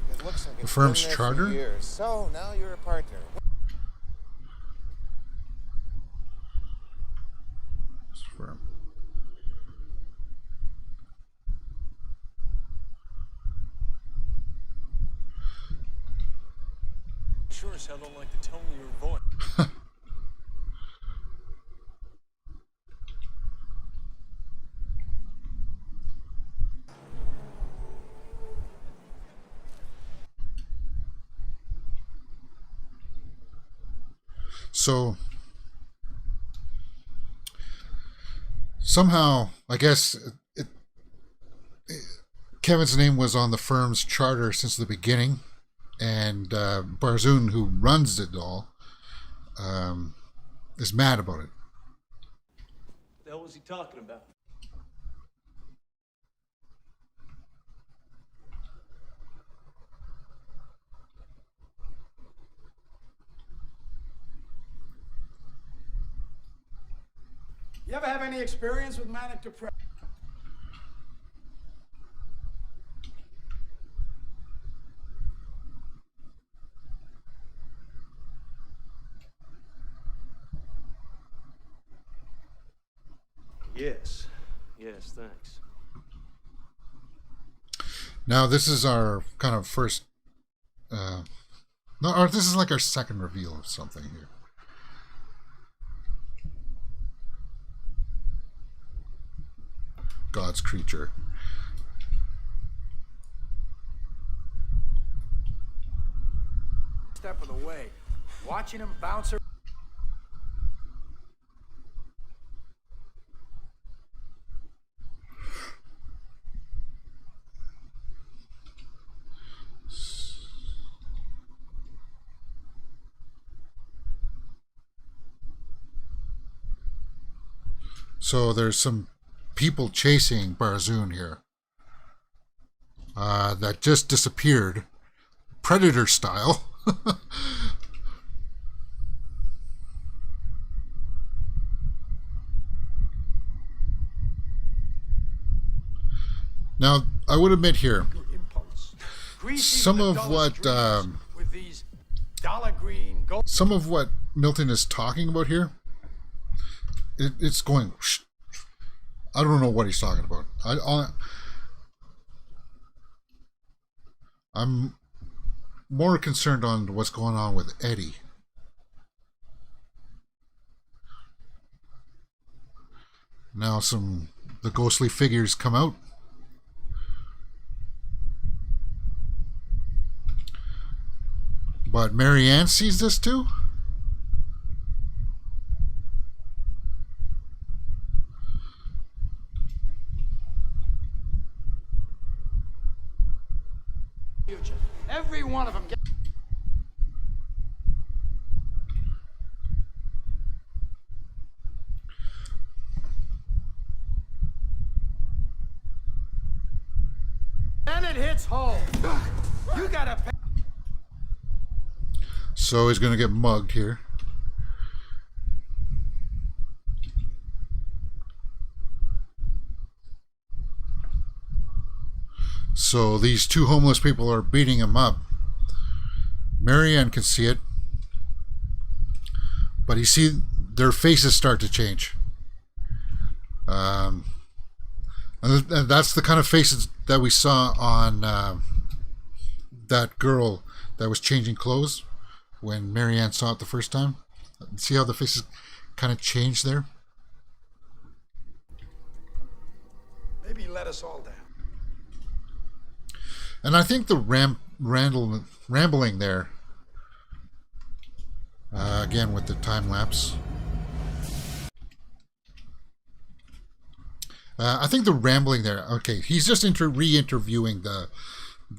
It looks like The it's firm's been there charter? for years. So now you're a partner. This firm. sure as hell don't like the tone of your voice. So somehow, I guess Kevin's name was on the firm's charter since the beginning, and Barzoon, who runs it all, is mad about it. What the hell was he talking about? You ever have any experience with manic depression? Yes. Yes, thanks. Now, this is our kind of first, no, or this is like our second reveal of something here. God's creature. Step of the way. Watching him bounce around. So there's some people chasing Barzoon here that just disappeared, Predator style. Now, I would admit here, some of what Milton is talking about here, it's going. I don't know what he's talking about. I'm more concerned on what's going on with Eddie. Now the ghostly figures come out. But Marianne sees this too? Every one of them. Then it hits home. You gotta pay. So he's gonna get mugged here. So these two homeless people are beating him up. Marianne can see it, but you see their faces start to change. And that's the kind of faces that we saw on that girl that was changing clothes when Marianne saw it the first time. See how the faces kind of changed there? Maybe let us all down. And I think the rambling there, again with the time lapse. I think the rambling there. Okay, he's just re-interviewing the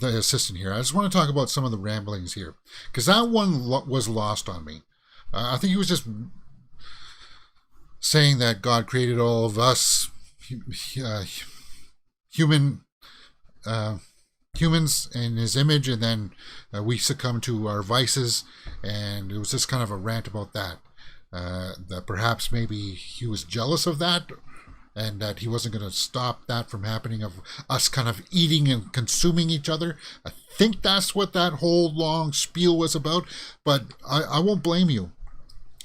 assistant here. I just want to talk about some of the ramblings here, because that one was lost on me. I think he was just saying that God created all of us, humans in his image, and then we succumb to our vices, and it was just kind of a rant about that, that perhaps maybe he was jealous of that, and that he wasn't going to stop that from happening, of us kind of eating and consuming each other. I think that's what that whole long spiel was about, but I won't blame you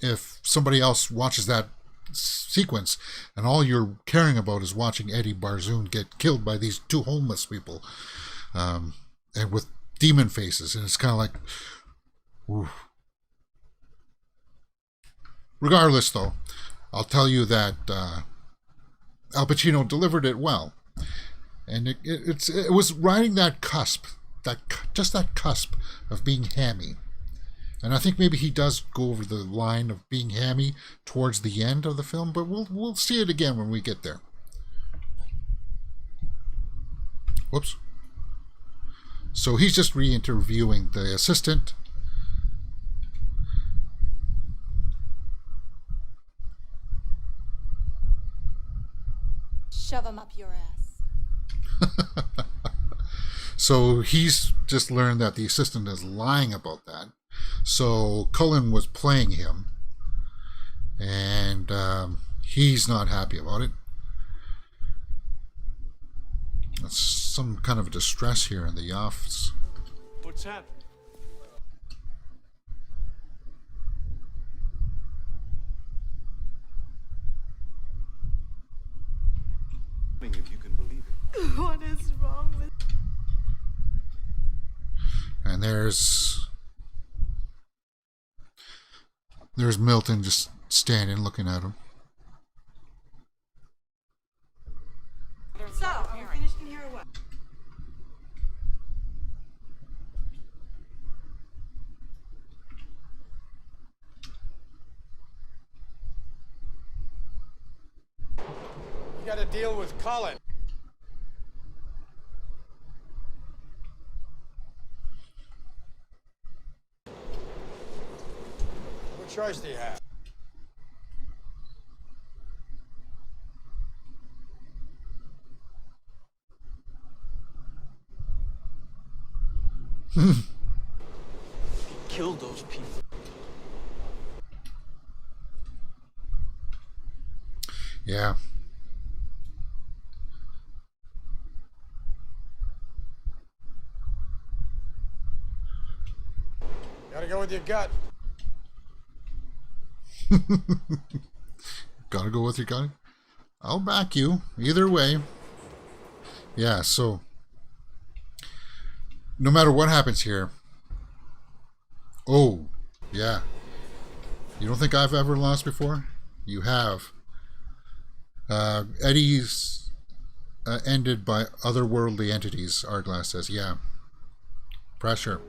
if somebody else watches that sequence and all you're caring about is watching Eddie Barzoon get killed by these two homeless people, and with demon faces, and it's kind of like, Oof. Regardless, though, I'll tell you that Al Pacino delivered it well, and it was riding that cusp, just that cusp of being hammy. And I think maybe he does go over the line of being hammy towards the end of the film, but we'll see it again when we get there. Whoops. So he's just re-interviewing the assistant. Shove him up your ass. So he's just learned that the assistant is lying about that. So Cullen was playing him, and he's not happy about it. That's some kind of distress here in the office. What's happening? If you can believe it. What is wrong with... And there's Milton just standing looking at him. So, are we finished in here or what? You got to deal with Cullen. What choice do you have? Kill those people. Yeah. Gotta go with your gut. Gotta go with your gut. I'll back you either way. Yeah, so no matter what happens here. Oh, yeah. You don't think I've ever lost before? You have. Eddie's ended by otherworldly entities, Arglass says. Yeah. Pressure.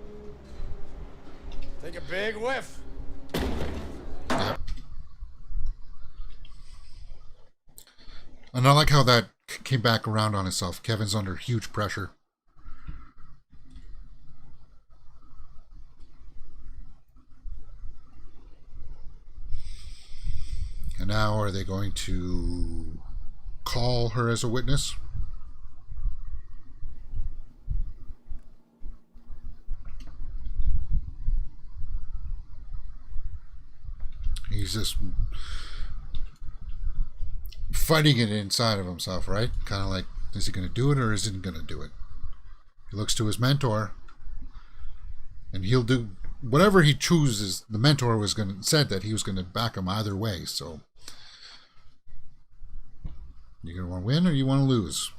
Take a big whiff. Yep. And I like how that came back around on itself. Kevin's under huge pressure. And now are they going to call her as a witness? He's just fighting it inside of himself, right? Kind of like, is he going to do it or isn't he going to do it? He looks to his mentor, and he'll do whatever he chooses. The mentor said that he was going to back him either way. So you going to want to win or you want to lose?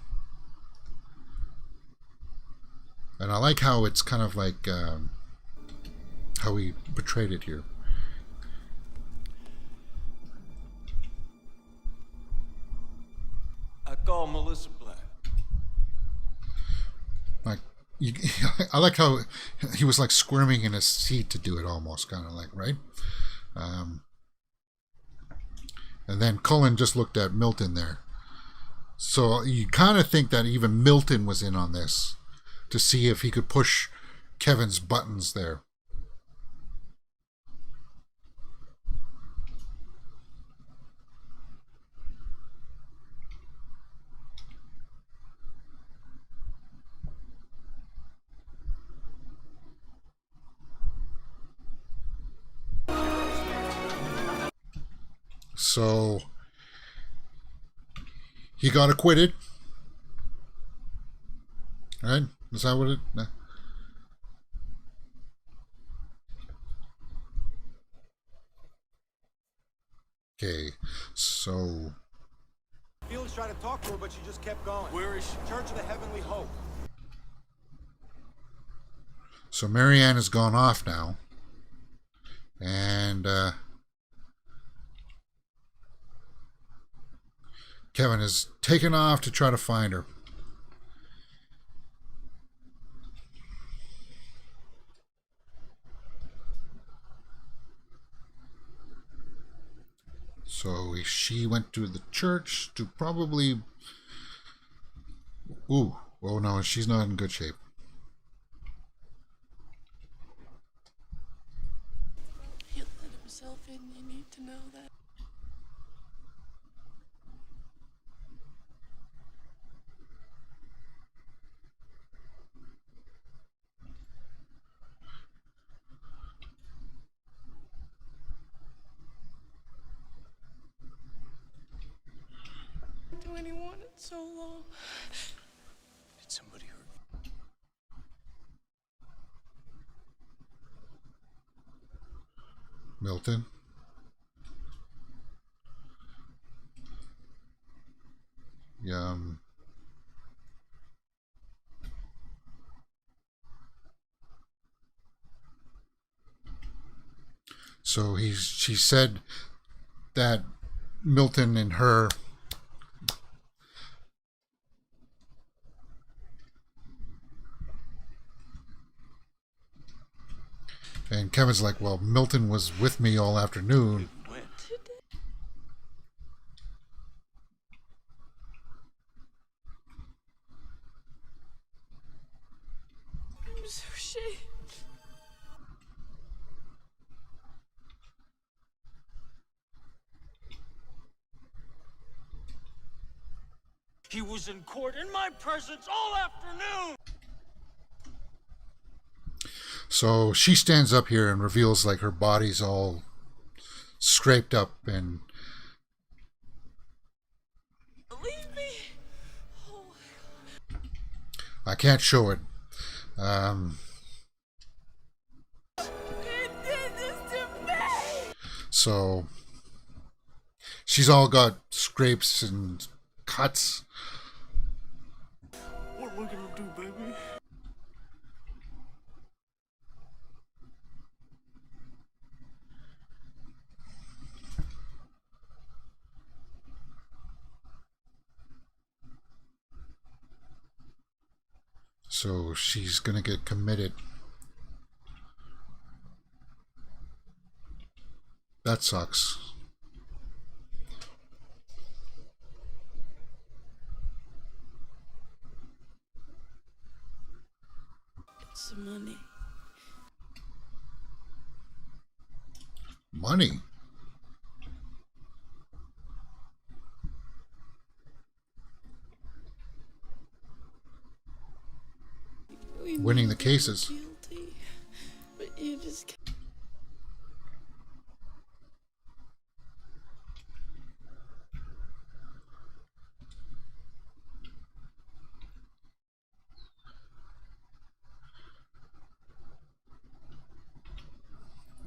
And I like how it's kind of like how he portrayed it here. I call Melissa Black. Like, I like how he was like squirming in his seat to do it, almost kind of like, right? And then Cullen just looked at Milton there, so you kind of think that even Milton was in on this to see if he could push Kevin's buttons there. So he got acquitted, right? Is that what it? Nah. Okay, so Felix tried to talk to her, but she just kept going. Where is she? Church of the Heavenly Hope. Marianne has gone off now. And Kevin is taken off to try to find her. So she went to the church to probably... Ooh, oh no, she's not in good shape. He let himself in, you need to know that. Do anyone in so long? Did somebody hurt you? Milton. Yum. So she said that Milton and her and Kevin's like, well, Milton was with me all afternoon. I'm so ashamed. He was in court in my presence all afternoon. So she stands up here and reveals like her body's all scraped up and Believe me. Oh my God. I can't show it. He did this to me. So she's all got scrapes and cuts. What am I gonna do, baby? So she's gonna get committed. That sucks. It's money. Money. Winning the cases. Guilty, but you just can't.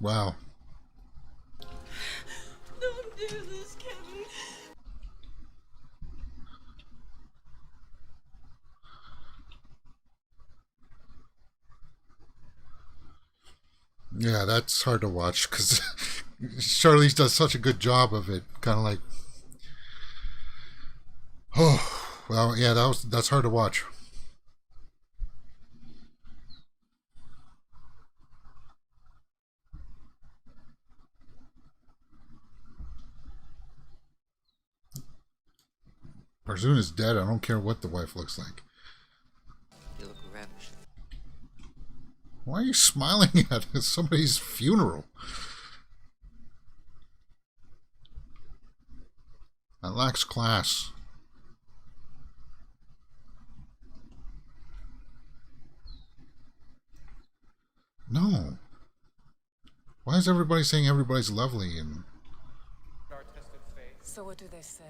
Wow. Don't do this, Kevin. Yeah, that's hard to watch because Charlize does such a good job of it. Kind of like, oh, well, yeah, that's hard to watch. Pacion is dead. I don't care what the wife looks like. You look ravishing. Why are you smiling at somebody's funeral? That lacks class. No. Why is everybody saying everybody's lovely and... So what do they say?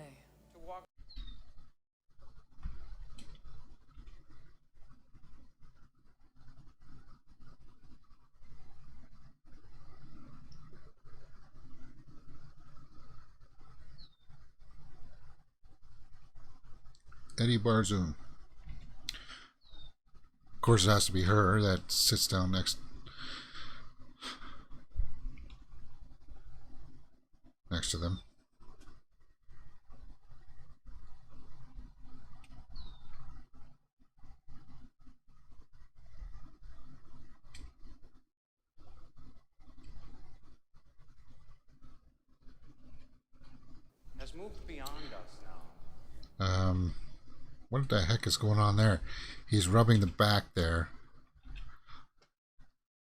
Eddie Barzoon. Of course, it has to be her that sits down next. next to them. Has moved beyond us now. What the heck is going on there? He's rubbing the back there.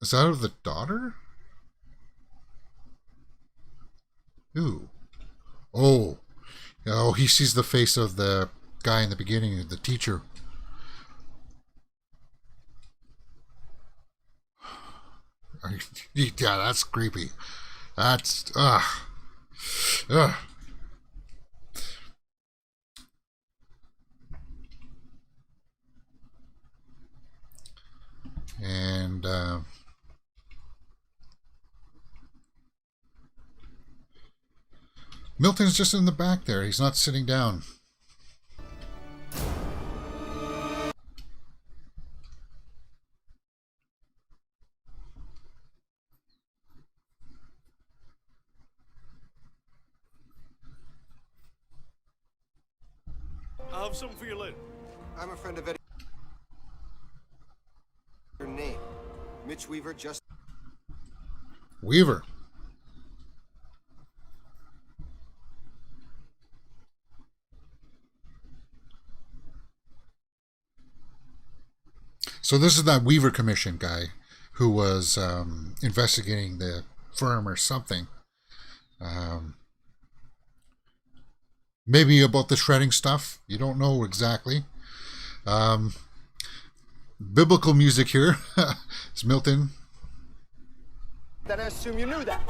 Is that of the daughter? Ooh. Oh. Oh, he sees the face of the guy in the beginning, the teacher. Yeah, that's creepy. That's... Ugh. Ugh. And Milton's just in the back there. He's not sitting down. I'll have something for you later. I'm a friend of Eddie. Your name? Mitch Weaver, just... Weaver. So this is that Weaver Commission guy who was investigating the firm or something. Maybe about the shredding stuff. You don't know exactly. Biblical music here. It's Milton. Then I assume you knew that.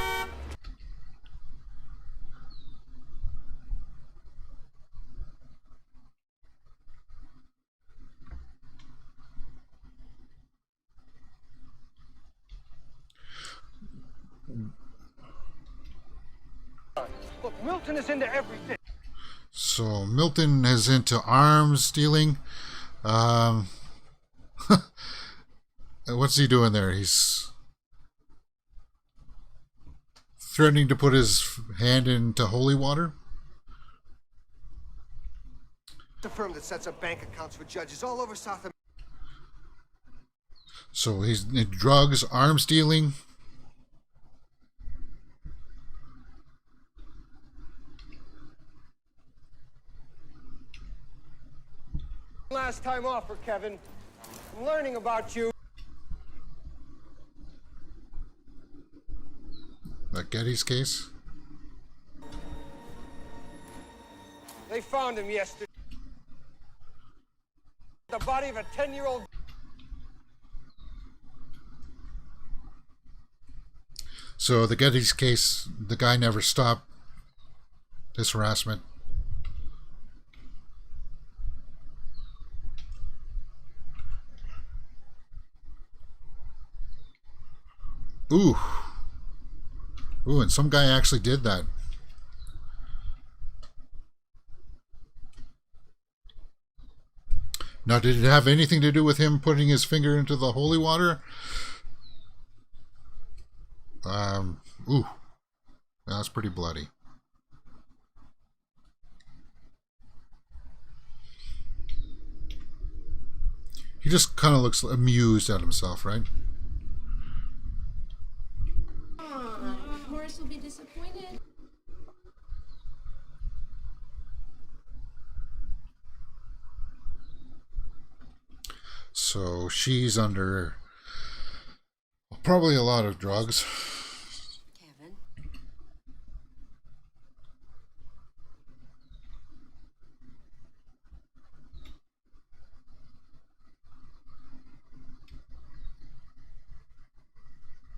Look, Milton is into everything. So Milton is into arms dealing. What's he doing there? He's threatening to put his hand into holy water. The firm that sets up bank accounts for judges all over South America. So he's in drugs, arms dealing. Last time off for Kevin. I'm learning about you. That Getty's case. They found him yesterday. The body of a 10-year-old. So the Getty's case, the guy never stopped his harassment. Ooh. Ooh, and some guy actually did that. Now, did it have anything to do with him putting his finger into the holy water? Ooh. That's pretty bloody. He just kind of looks amused at himself, right? Horace will be disappointed. So she's under probably a lot of drugs. Kevin?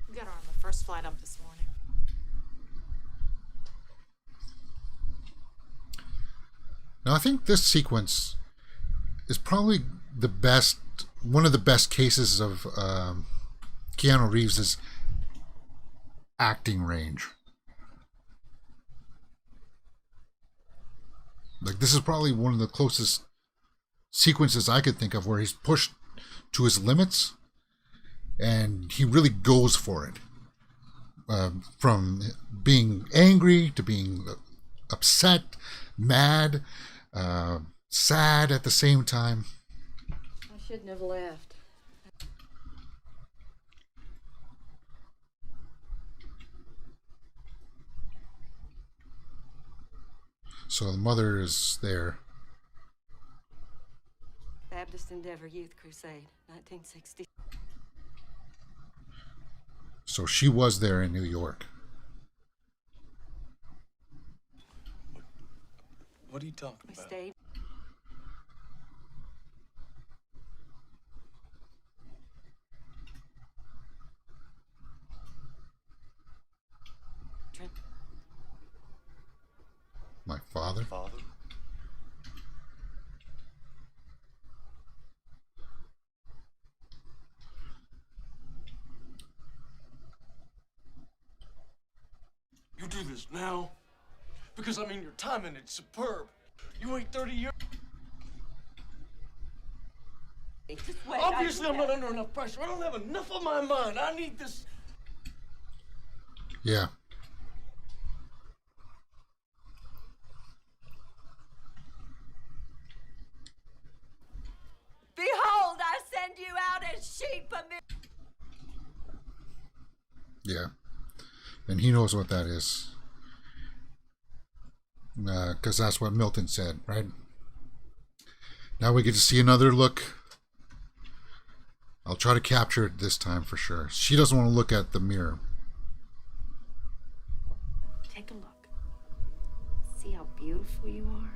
We got her on the first flight up this morning. Now, I think this sequence is probably the best, one of the best cases of Keanu Reeves' acting range. Like, this is probably one of the closest sequences I could think of where he's pushed to his limits and he really goes for it. from being angry to being upset, mad, sad at the same time. I shouldn't have left. So the mother is there. Baptist Endeavor Youth Crusade, 1960. So she was there in New York. What are you talking We about? stayed. My father? Father? You do this now? Because, I mean, your timing is superb. You wait 30 years. Wait, Obviously, I'm not under enough pressure. I don't have enough on my mind. I need this. Yeah. Behold, I send you out as sheep amid. Yeah. And he knows what that is. Because that's what Milton said, right? Now we get to see another look. I'll try to capture it this time for sure. She doesn't want to look at the mirror. Take a look. See how beautiful you are?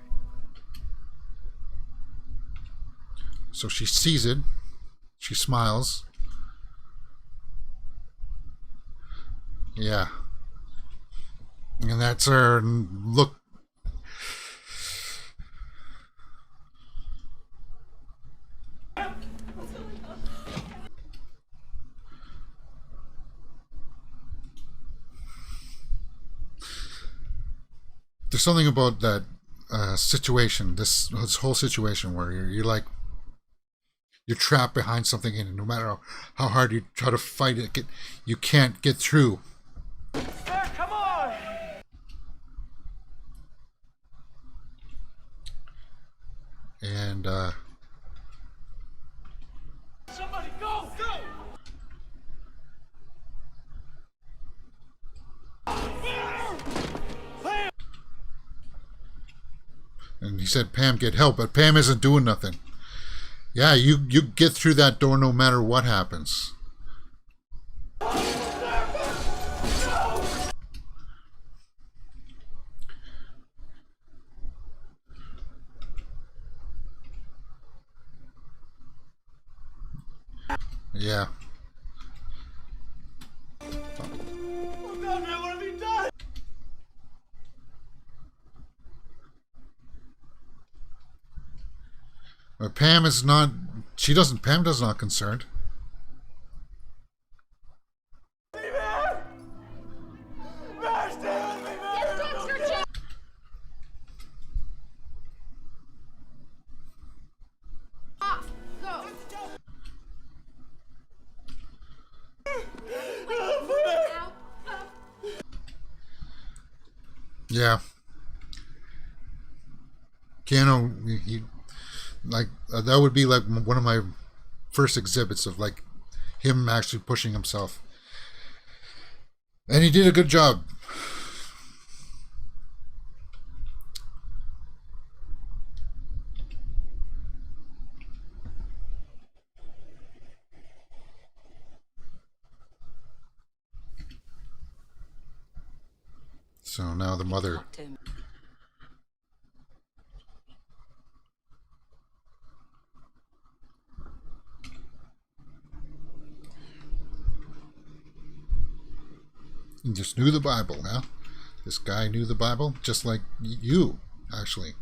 So she sees it. She smiles. Yeah. And that's her look. There's something about that situation, this whole situation where you're like, you're trapped behind something, and no matter how hard you try to fight it, you can't get through. Sir, come on! And Somebody go! Go! and he said, Pam, get help, but Pam isn't doing nothing. Yeah, you get through that door no matter what happens. Yeah. Oh God, man, what have you done? But Pam is not. Pam is not concerned. Yeah. Keanu, he like that would be like one of my first exhibits of like him actually pushing himself, and he did a good job. So now the mother. He just knew the Bible, huh? This guy knew the Bible, just like you, actually.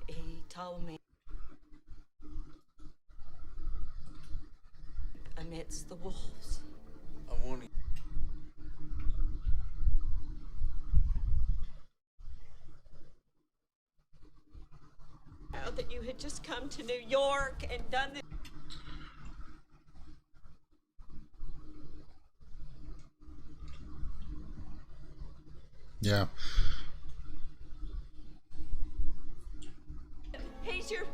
He told me amidst the wolves. I want to. that you had just come to New York and done this. Yeah. He's your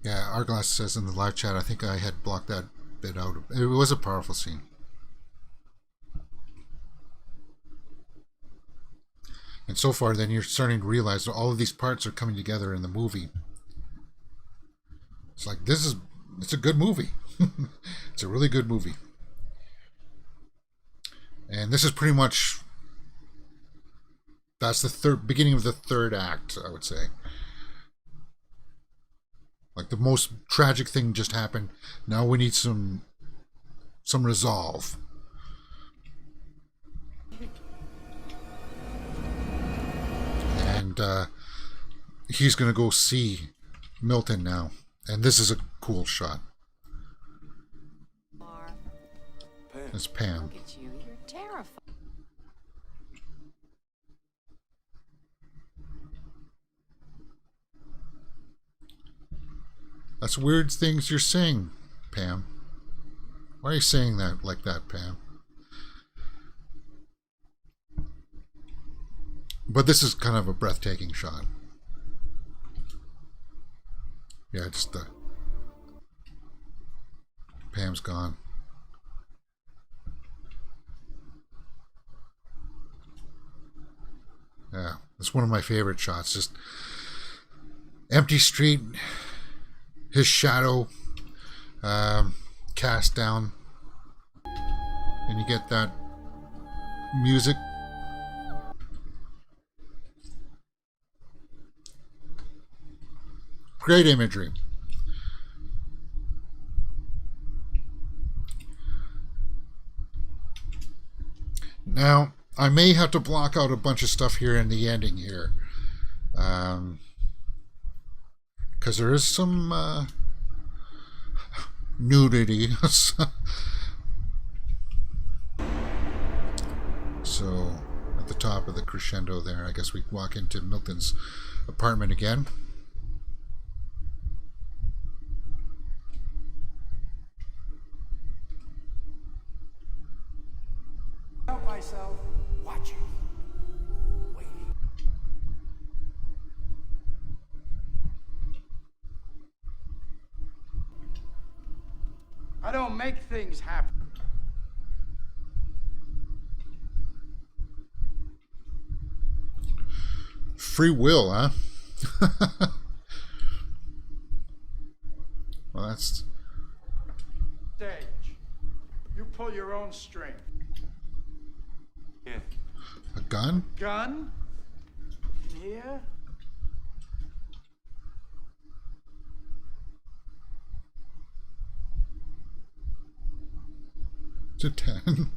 Yeah, Arglass says in the live chat, I think I had blocked that bit out. It was a powerful scene. And so far, then you're starting to realize that all of these parts are coming together in the movie. It's like, it's a good movie. It's a really good movie. And this is pretty much, that's the beginning of the third act, I would say. Like, the most tragic thing just happened. Now we need some resolve. And he's going to go see Milton now. And this is a cool shot. It's Pam. Look at you. You're terrified. That's weird things you're saying, Pam. Why are you saying that like that, Pam? But this is kind of a breathtaking shot. Yeah, just Pam's gone. Yeah, it's one of my favorite shots. Just empty street, his shadow cast down, and you get that music. Great imagery. Now, I may have to block out a bunch of stuff here in the ending here. Because there is some nudity. So, at the top of the crescendo there, I guess we walk into Milton's apartment again. Myself watching, waiting. I don't make things happen. Free will, huh? Well, that's... Stage. You pull your own string. Yeah. A gun? Gun? In here? It's a 10.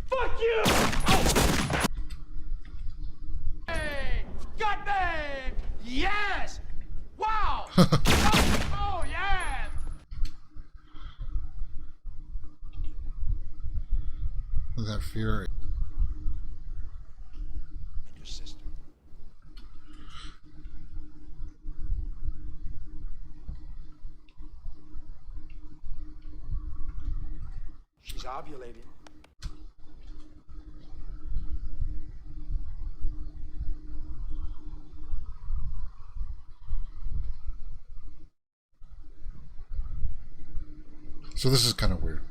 Fuck you! Oh. Hey! Got me! Yes! Wow! Oh, yeah! Look at that fury. Your sister. She's ovulating. So this is kind of weird.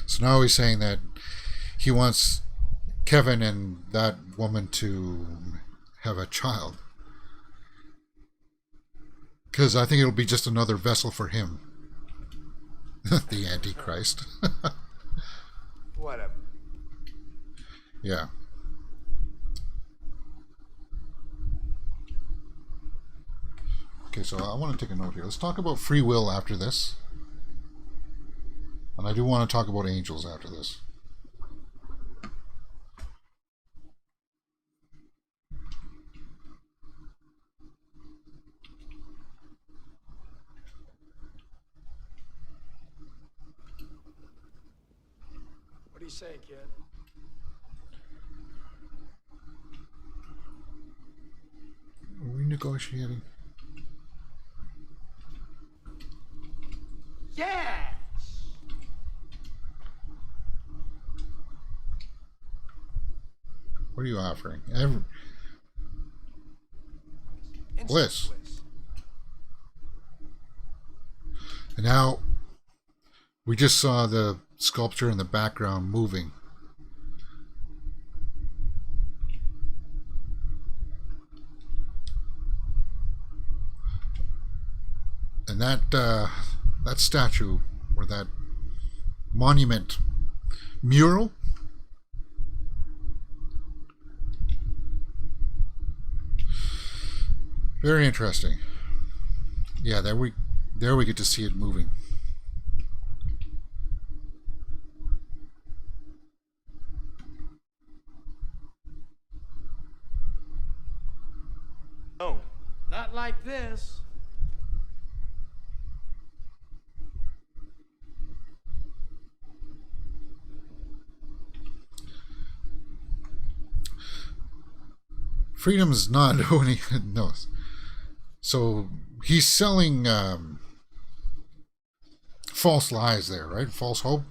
So now he's saying that he wants Kevin and that woman to have a child. Because I think it'll be just another vessel for him. The Antichrist. Whatever. Yeah. Okay, so I want to take a note here. Let's talk about free will after this. And I do want to talk about angels after this. What do you say, kid? Are we negotiating? Yes! What are you offering? Bliss. And now we just saw the sculpture in the background moving. And that statue, or that monument mural, very interesting. Yeah, there we get to see it moving. No, not like this. Freedom's not when he knows. So he's selling false lies there, right? False hope.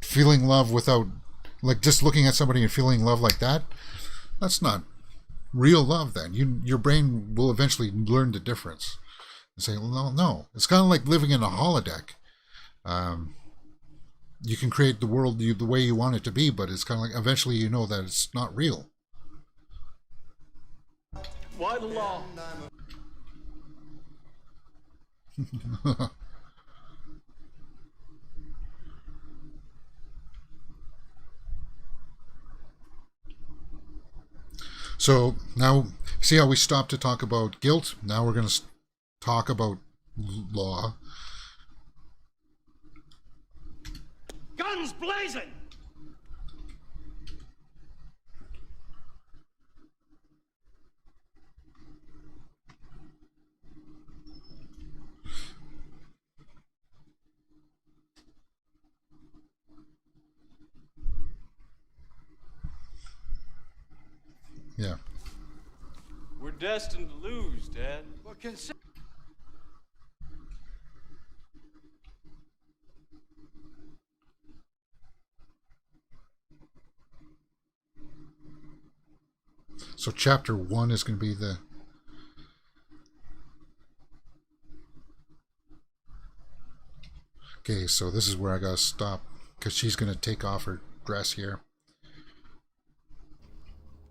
Feeling love without, like, just looking at somebody and feeling love like that. That's not real love. Then your brain will eventually learn the difference and say, well, no. It's kind of like living in a holodeck. You can create the world the way you want it to be, but it's kind of like eventually you know that it's not real. Why the law? So now, see how we stopped to talk about guilt? Now we're going to talk about law. Guns blazing! Yeah. We're destined to lose, Dad. Well, consider. So chapter 1 is going to be the... Okay, so this is where I got to stop, because she's going to take off her dress here.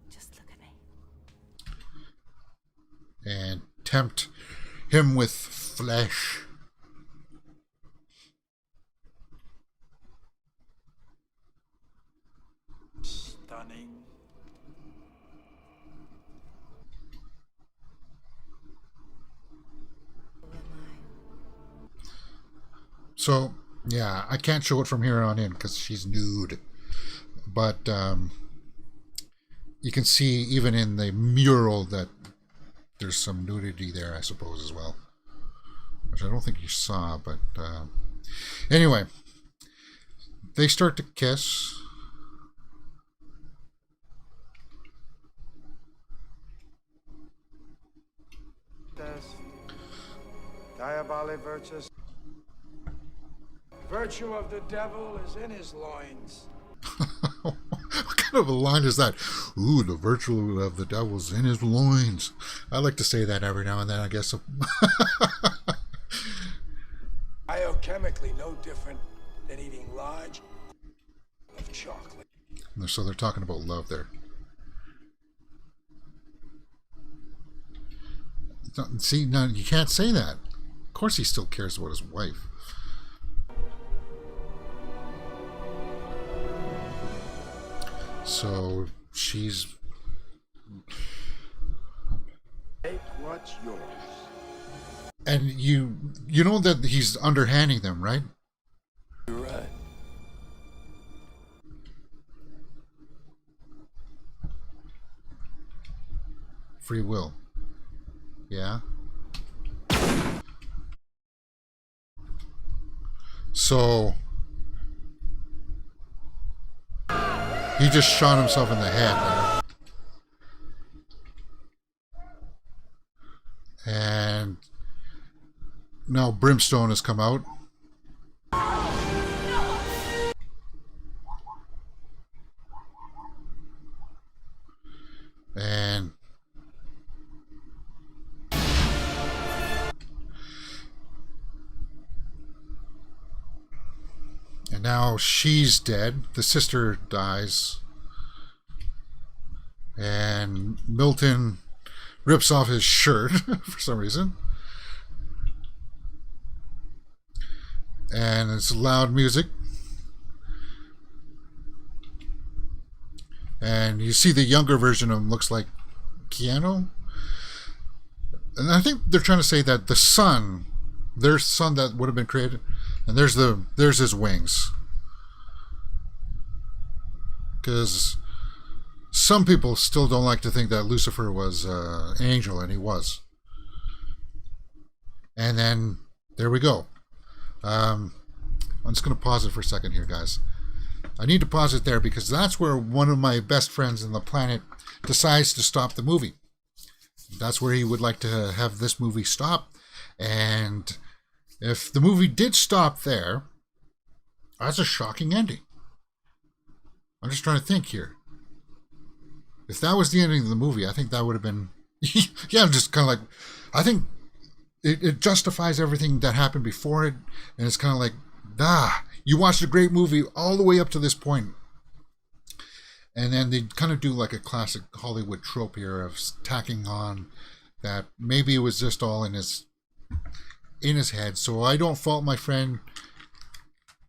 Just look at me. And tempt him with flesh. Stunning. So, yeah, I can't show it from here on in because she's nude. But you can see even in the mural that there's some nudity there, I suppose, as well. Which I don't think you saw, but anyway. They start to kiss. Diabolic virtues. Virtue of the devil is in his loins. What kind of a line is that? Ooh, the virtue of the devil's in his loins. I like to say that every now and then, I guess. Biochemically no different than eating large of chocolate. So they're talking about love there. See, now you can't say that. Of course he still cares about his wife. So she's... Take what's yours. And you know that he's underhanding them, right? You're right. Free will. Yeah. So he just shot himself in the head. And now Brimstone has come out. And now she's dead. The sister dies. And Milton rips off his shirt for some reason. And it's loud music. And you see the younger version of him looks like Keanu. And I think they're trying to say that the son, their son that would have been created, and there's his wings. Because some people still don't like to think that Lucifer was an angel, and he was. And then there we go. I'm just going to pause it for a second here, guys. I need to pause it there because that's where one of my best friends on the planet decides to stop the movie. That's where he would like to have this movie stop. And if the movie did stop there, that's a shocking ending. I'm just trying to think here. If that was the ending of the movie, I think that would have been... yeah, I'm just kind of like... I think it justifies everything that happened before it. And it's kind of like, you watched a great movie all the way up to this point. And then they kind of do like a classic Hollywood trope here of tacking on that maybe it was just all in his head. So I don't fault my friend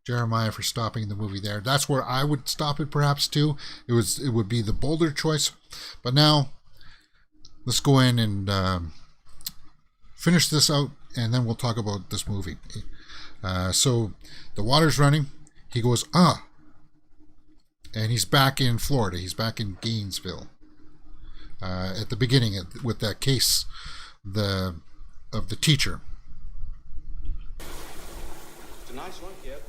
Jeremiah for stopping the movie there. That's where I would stop it perhaps too. It would be the bolder choice. But now let's go in and finish this out, and then we'll talk about this movie. So the water's running. He goes, and he's back in Florida. He's back in Gainesville. At the beginning with that case of the teacher. It's a nice one, kid.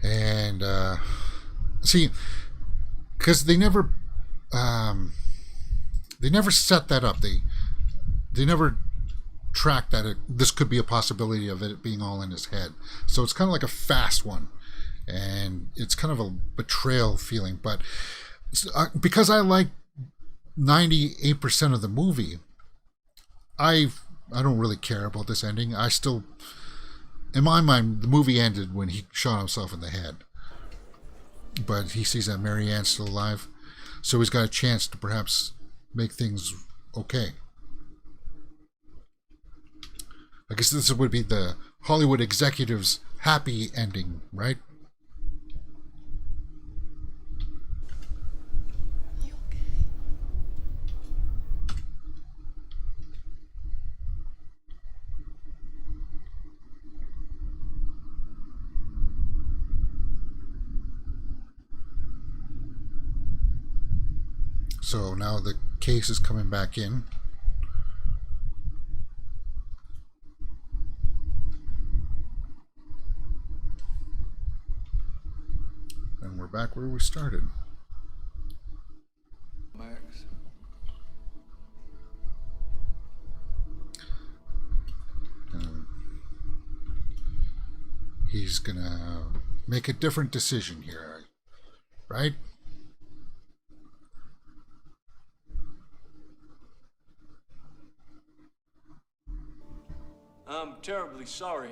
And see, because they never set that up. They never tracked that this could be a possibility of it being all in his head. So it's kind of like a fast one, and it's kind of a betrayal feeling. But because I like 98% of the movie, I don't really care about this ending. I still, in my mind, the movie ended when he shot himself in the head. But he sees that Mary Ann's still alive, so he's got a chance to perhaps make things okay. I guess this would be the Hollywood executive's happy ending, right? You okay? So now the case is coming back in. And we're back where we started. Max. He's gonna make a different decision here, right? I'm terribly sorry.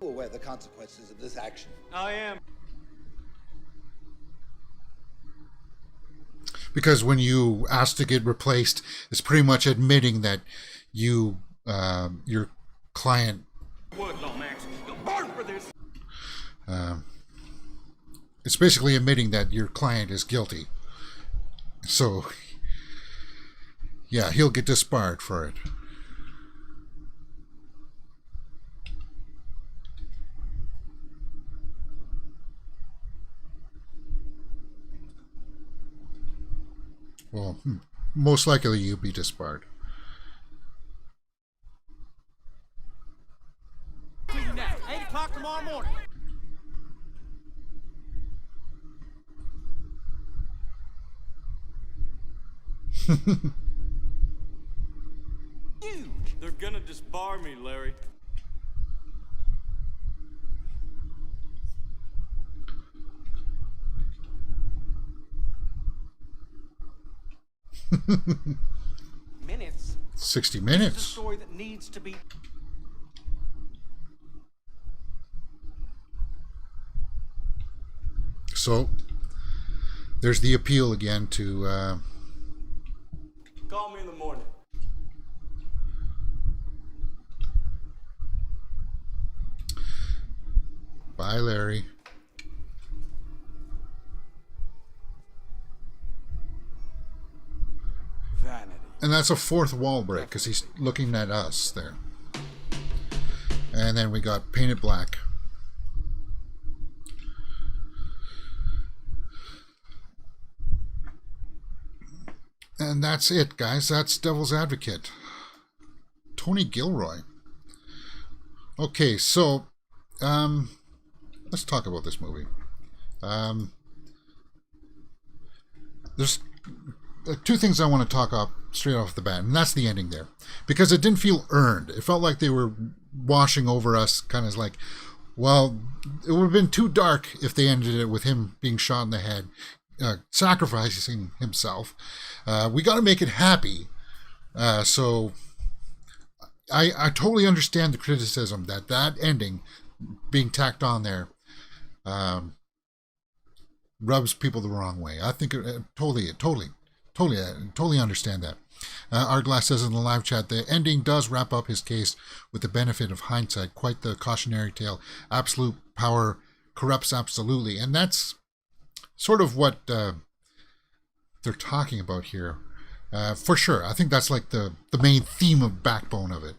Aware of the consequences of this action. I am. Because when you ask to get replaced, it's pretty much admitting that your client. It's basically admitting that your client is guilty. So, yeah, he'll get disbarred for it. Well, most likely you'll be disbarred. 8 o'clock tomorrow morning. They're gonna disbar me, Larry. Minutes. 60 This minutes. is a story that needs to be. So, there's the appeal again to... Call me in the morning. Bye, Larry. Vanity. And that's a fourth wall break because he's looking at us there. And then we got Painted Black. And that's it, guys. That's Devil's Advocate. Tony Gilroy. Okay, so let's talk about this movie. There's two things I want to talk up straight off the bat, and that's the ending there. Because it didn't feel earned. It felt like they were washing over us, kind of like, well, it would have been too dark if they ended it with him being shot in the head, sacrificing himself. We got to make it happy. So I totally understand the criticism that ending being tacked on there rubs people the wrong way. I think totally understand that. Art Glass says in the live chat, the ending does wrap up his case with the benefit of hindsight. Quite the cautionary tale. Absolute power corrupts absolutely. And that's sort of what they're talking about here. For sure. I think that's like the main theme of backbone of it.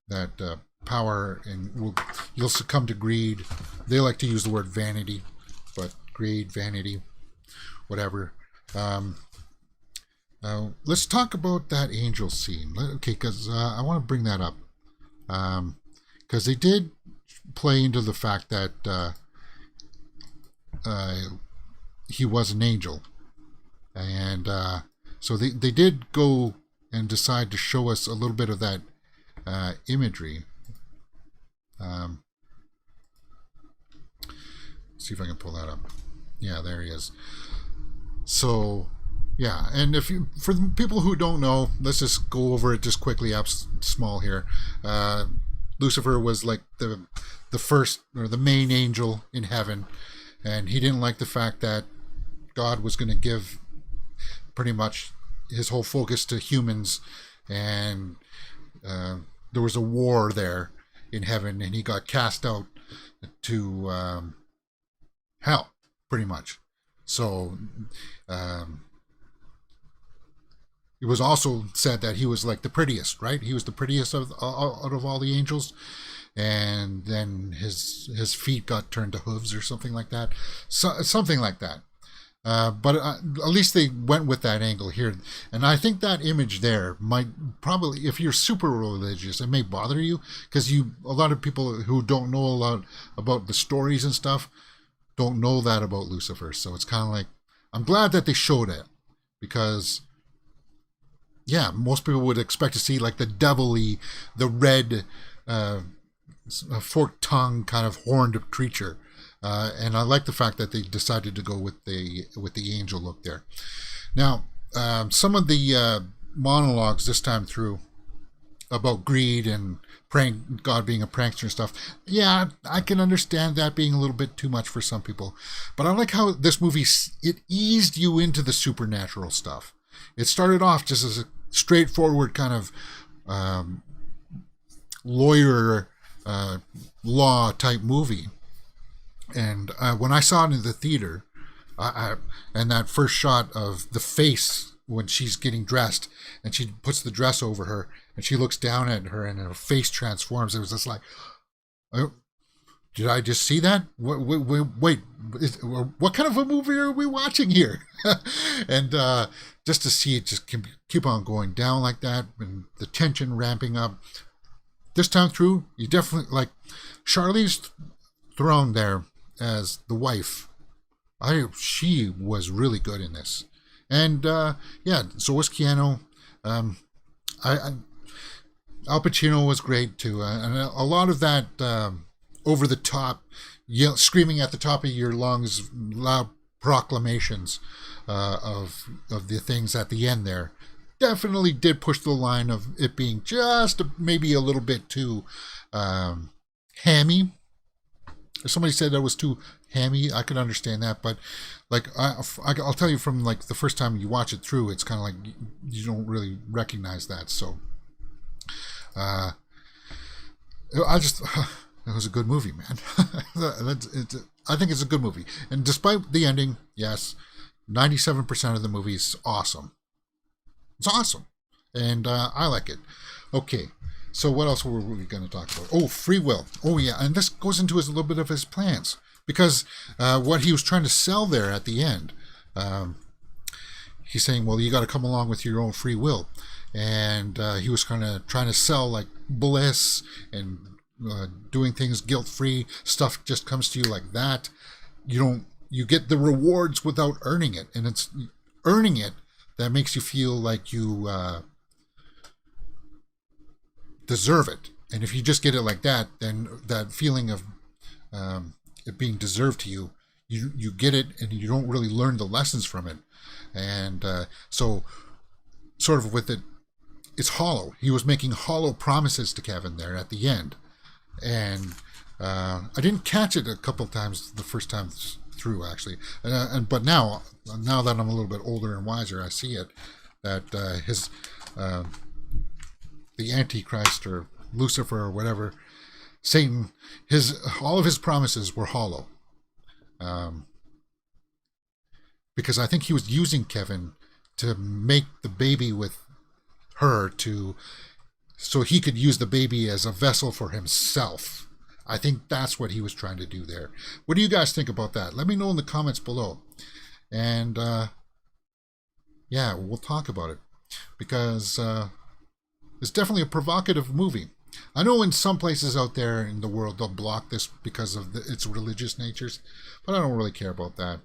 That power and you'll succumb to greed. They like to use the word vanity, but greed, vanity, whatever. Let's talk about that angel scene. Okay, because I want to bring that up. Because they did play into the fact that he was an angel. And so they did go and decide to show us a little bit of that imagery. See if I can pull that up. Yeah, there he is. So, yeah, and for the people who don't know, let's just go over it just quickly up small here. Lucifer was like the first or the main angel in heaven, and he didn't like the fact that God was going to give pretty much his whole focus to humans, and there was a war there in heaven, and he got cast out to hell, pretty much. So it was also said that he was like the prettiest, right? He was the prettiest out of all the angels, and then his feet got turned to hooves or something like that. Something like that. But at least they went with that angle here. And I think that image there might probably, if you're super religious, it may bother you, because a lot of people who don't know a lot about the stories and stuff don't know that about Lucifer. So it's kind of like, I'm glad that they showed it, because yeah, most people would expect to see like the devilly, the red, forked tongue kind of horned creature. And I like the fact that they decided to go with the angel look there. Now, some of the monologues this time through, about greed and God being a prankster and stuff. Yeah, I can understand that being a little bit too much for some people. But I like how this movie, it eased you into the supernatural stuff. It started off just as a straightforward kind of lawyer law type movie. And when I saw it in the theater, and that first shot of the face when she's getting dressed and she puts the dress over her and she looks down at her and her face transforms, it was just like, oh, did I just see that? Wait, what kind of a movie are we watching here? And just to see it just keep on going down like that and the tension ramping up. This time through, you definitely, like, Charlize Theron there as the wife. She was really good in this. And yeah, so was Keanu. Al Pacino was great too. And a lot of that over the top, screaming at the top of your lungs, loud proclamations of the things at the end there definitely did push the line of it being just maybe a little bit too hammy. If somebody said that was too hammy, I could understand that, but like I'll tell you from like the first time you watch it through, it's kind of like you don't really recognize that. So I just it was a good movie, man. I think it's a good movie, and despite the ending, yes, 97% of the movie is awesome. It's awesome, and I like it. Okay. So what else were we going to talk about? Oh, free will. Oh, yeah. And this goes into a little bit of his plans. Because what he was trying to sell there at the end, he's saying, well, you got to come along with your own free will. And he was kind of trying to sell like bliss and doing things guilt-free. Stuff just comes to you like that. You get the rewards without earning it. And it's earning it that makes you feel like you deserve it. And if you just get it like that, then that feeling of it being deserved to you, you get it and you don't really learn the lessons from it. And so sort of with it, it's hollow. He was making hollow promises to Kevin there at the end. And I didn't catch it a couple of times the first time through, actually. But now that I'm a little bit older and wiser, I see it, that his the Antichrist or Lucifer or whatever, Satan, all of his promises were hollow. Because I think he was using Kevin to make the baby with her so he could use the baby as a vessel for himself. I think that's what he was trying to do there. What do you guys think about that? Let me know in the comments below. And yeah, we'll talk about it. Because it's definitely a provocative movie. I know in some places out there in the world they'll block this because of its religious natures, but I don't really care about that.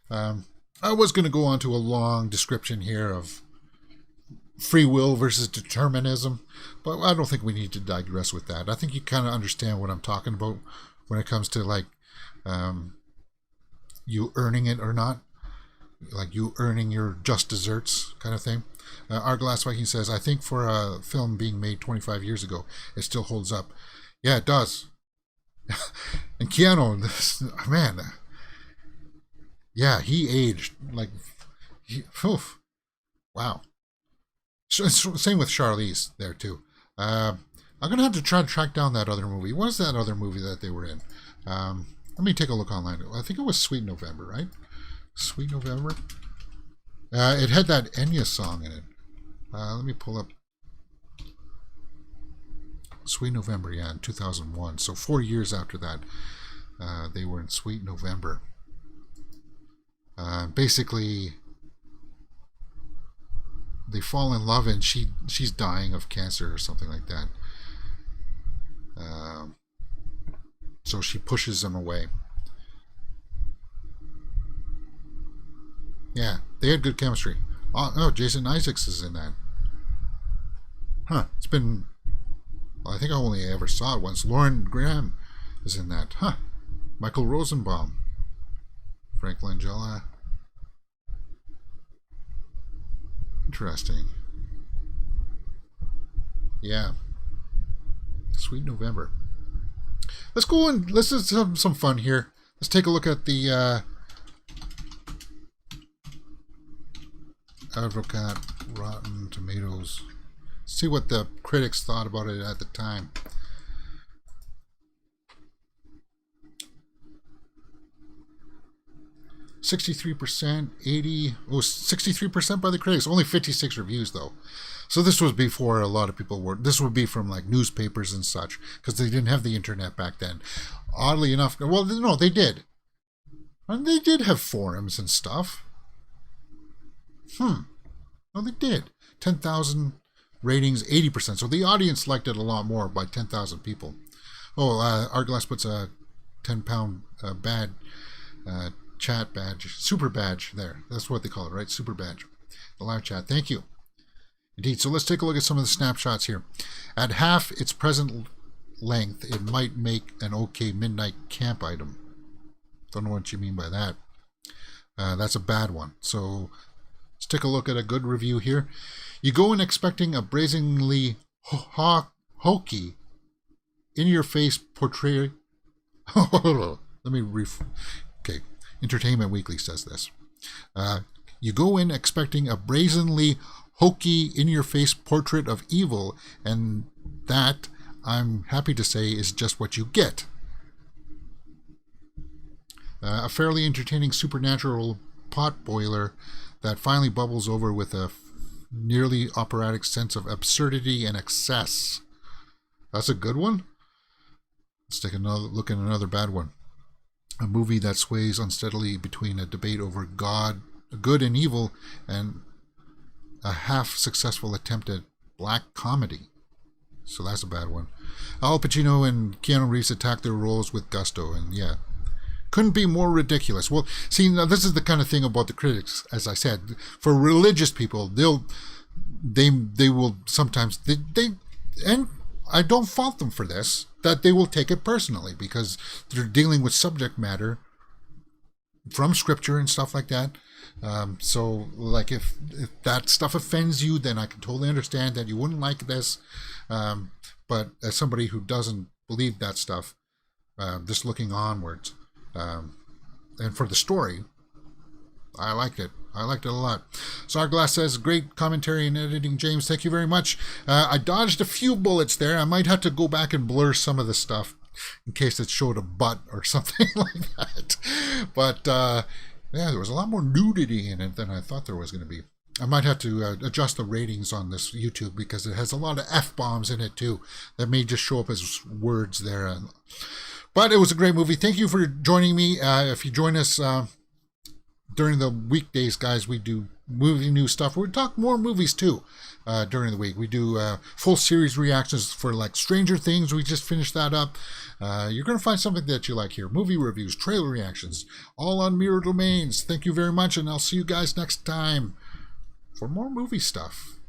I was going to go on to a long description here of free will versus determinism, but I don't think we need to digress with that. I think you kind of understand what I'm talking about when it comes to like you earning it or not, like you earning your just desserts kind of thing. Our Glass Viking says, I think for a film being made 25 years ago, it still holds up. Yeah, it does. And Keanu, man, yeah, he aged like, wow. Same with Charlize there too. I'm gonna have to try to track down that other movie. What is that other movie that they were in? Let me take a look online. I think it was Sweet November, right? Sweet November. It had that Enya song in it. Let me pull up Sweet November, yeah, in 2001. So 4 years after that, they were in Sweet November. Basically, they fall in love and she's dying of cancer or something like that. So she pushes him away. Yeah, they had good chemistry. Oh, Jason Isaacs is in that. Huh, it's been... Well, I think I only ever saw it once. Lauren Graham is in that. Huh. Michael Rosenbaum. Frank Langella. Interesting. Yeah. Sweet November. Let's go and let's do some fun here. Let's take a look at the Advocat Rotten Tomatoes. See what the critics thought about it at the time. %, 63% by the critics. Only 56 reviews though. So this was before a lot of people were. This would be from like newspapers and such, because they didn't have the internet back then. Oddly enough, well, no, they did. And they did have forums and stuff. No, they did. 10,000 ratings, 80%. So the audience liked it a lot more by 10,000 people. Oh, Arglass puts a 10-pound bad chat badge, super badge there. That's what they call it, right? Super badge. The live chat. Thank you. Indeed. So let's take a look at some of the snapshots here. At half its present length, it might make an okay midnight camp item. Don't know what you mean by that. That's a bad one. So let's take a look at a good review here. You go in expecting a brazenly hokey, in-your-face portray. Let me okay. Entertainment Weekly says this. You go in expecting a brazenly hokey, in-your-face portrait of evil, and that, I'm happy to say, is just what you get. A fairly entertaining supernatural pot boiler that finally bubbles over with a nearly operatic sense of absurdity and excess. That's a good one. Let's take another look at another bad one. A movie that sways unsteadily between a debate over good and evil, and a half-successful attempt at black comedy. So that's a bad one. Al Pacino and Keanu Reeves attack their roles with gusto, and yeah, couldn't be more ridiculous. Well, see, now this is the kind of thing about the critics, as I said. For religious people, they will sometimes, and I don't fault them for this, that they will take it personally because they're dealing with subject matter from scripture and stuff like that. So, like, if that stuff offends you, then I can totally understand that you wouldn't like this. But as somebody who doesn't believe that stuff, just looking onwards, and for the story, I liked it. I liked it a lot. Sarglass says, great commentary and editing, James. Thank you very much. I dodged a few bullets there. I might have to go back and blur some of the stuff in case it showed a butt or something like that. But, yeah, there was a lot more nudity in it than I thought there was going to be. I might have to adjust the ratings on this YouTube because it has a lot of F-bombs in it too. That may just show up as words there. But it was a great movie. Thank you for joining me. If you join us during the weekdays, guys, we do movie news stuff. We talk more movies too during the week. We do full series reactions for like Stranger Things. We just finished that up. You're going to find something that you like here. Movie reviews, trailer reactions, all on Mirror Domains. Thank you very much, and I'll see you guys next time for more movie stuff.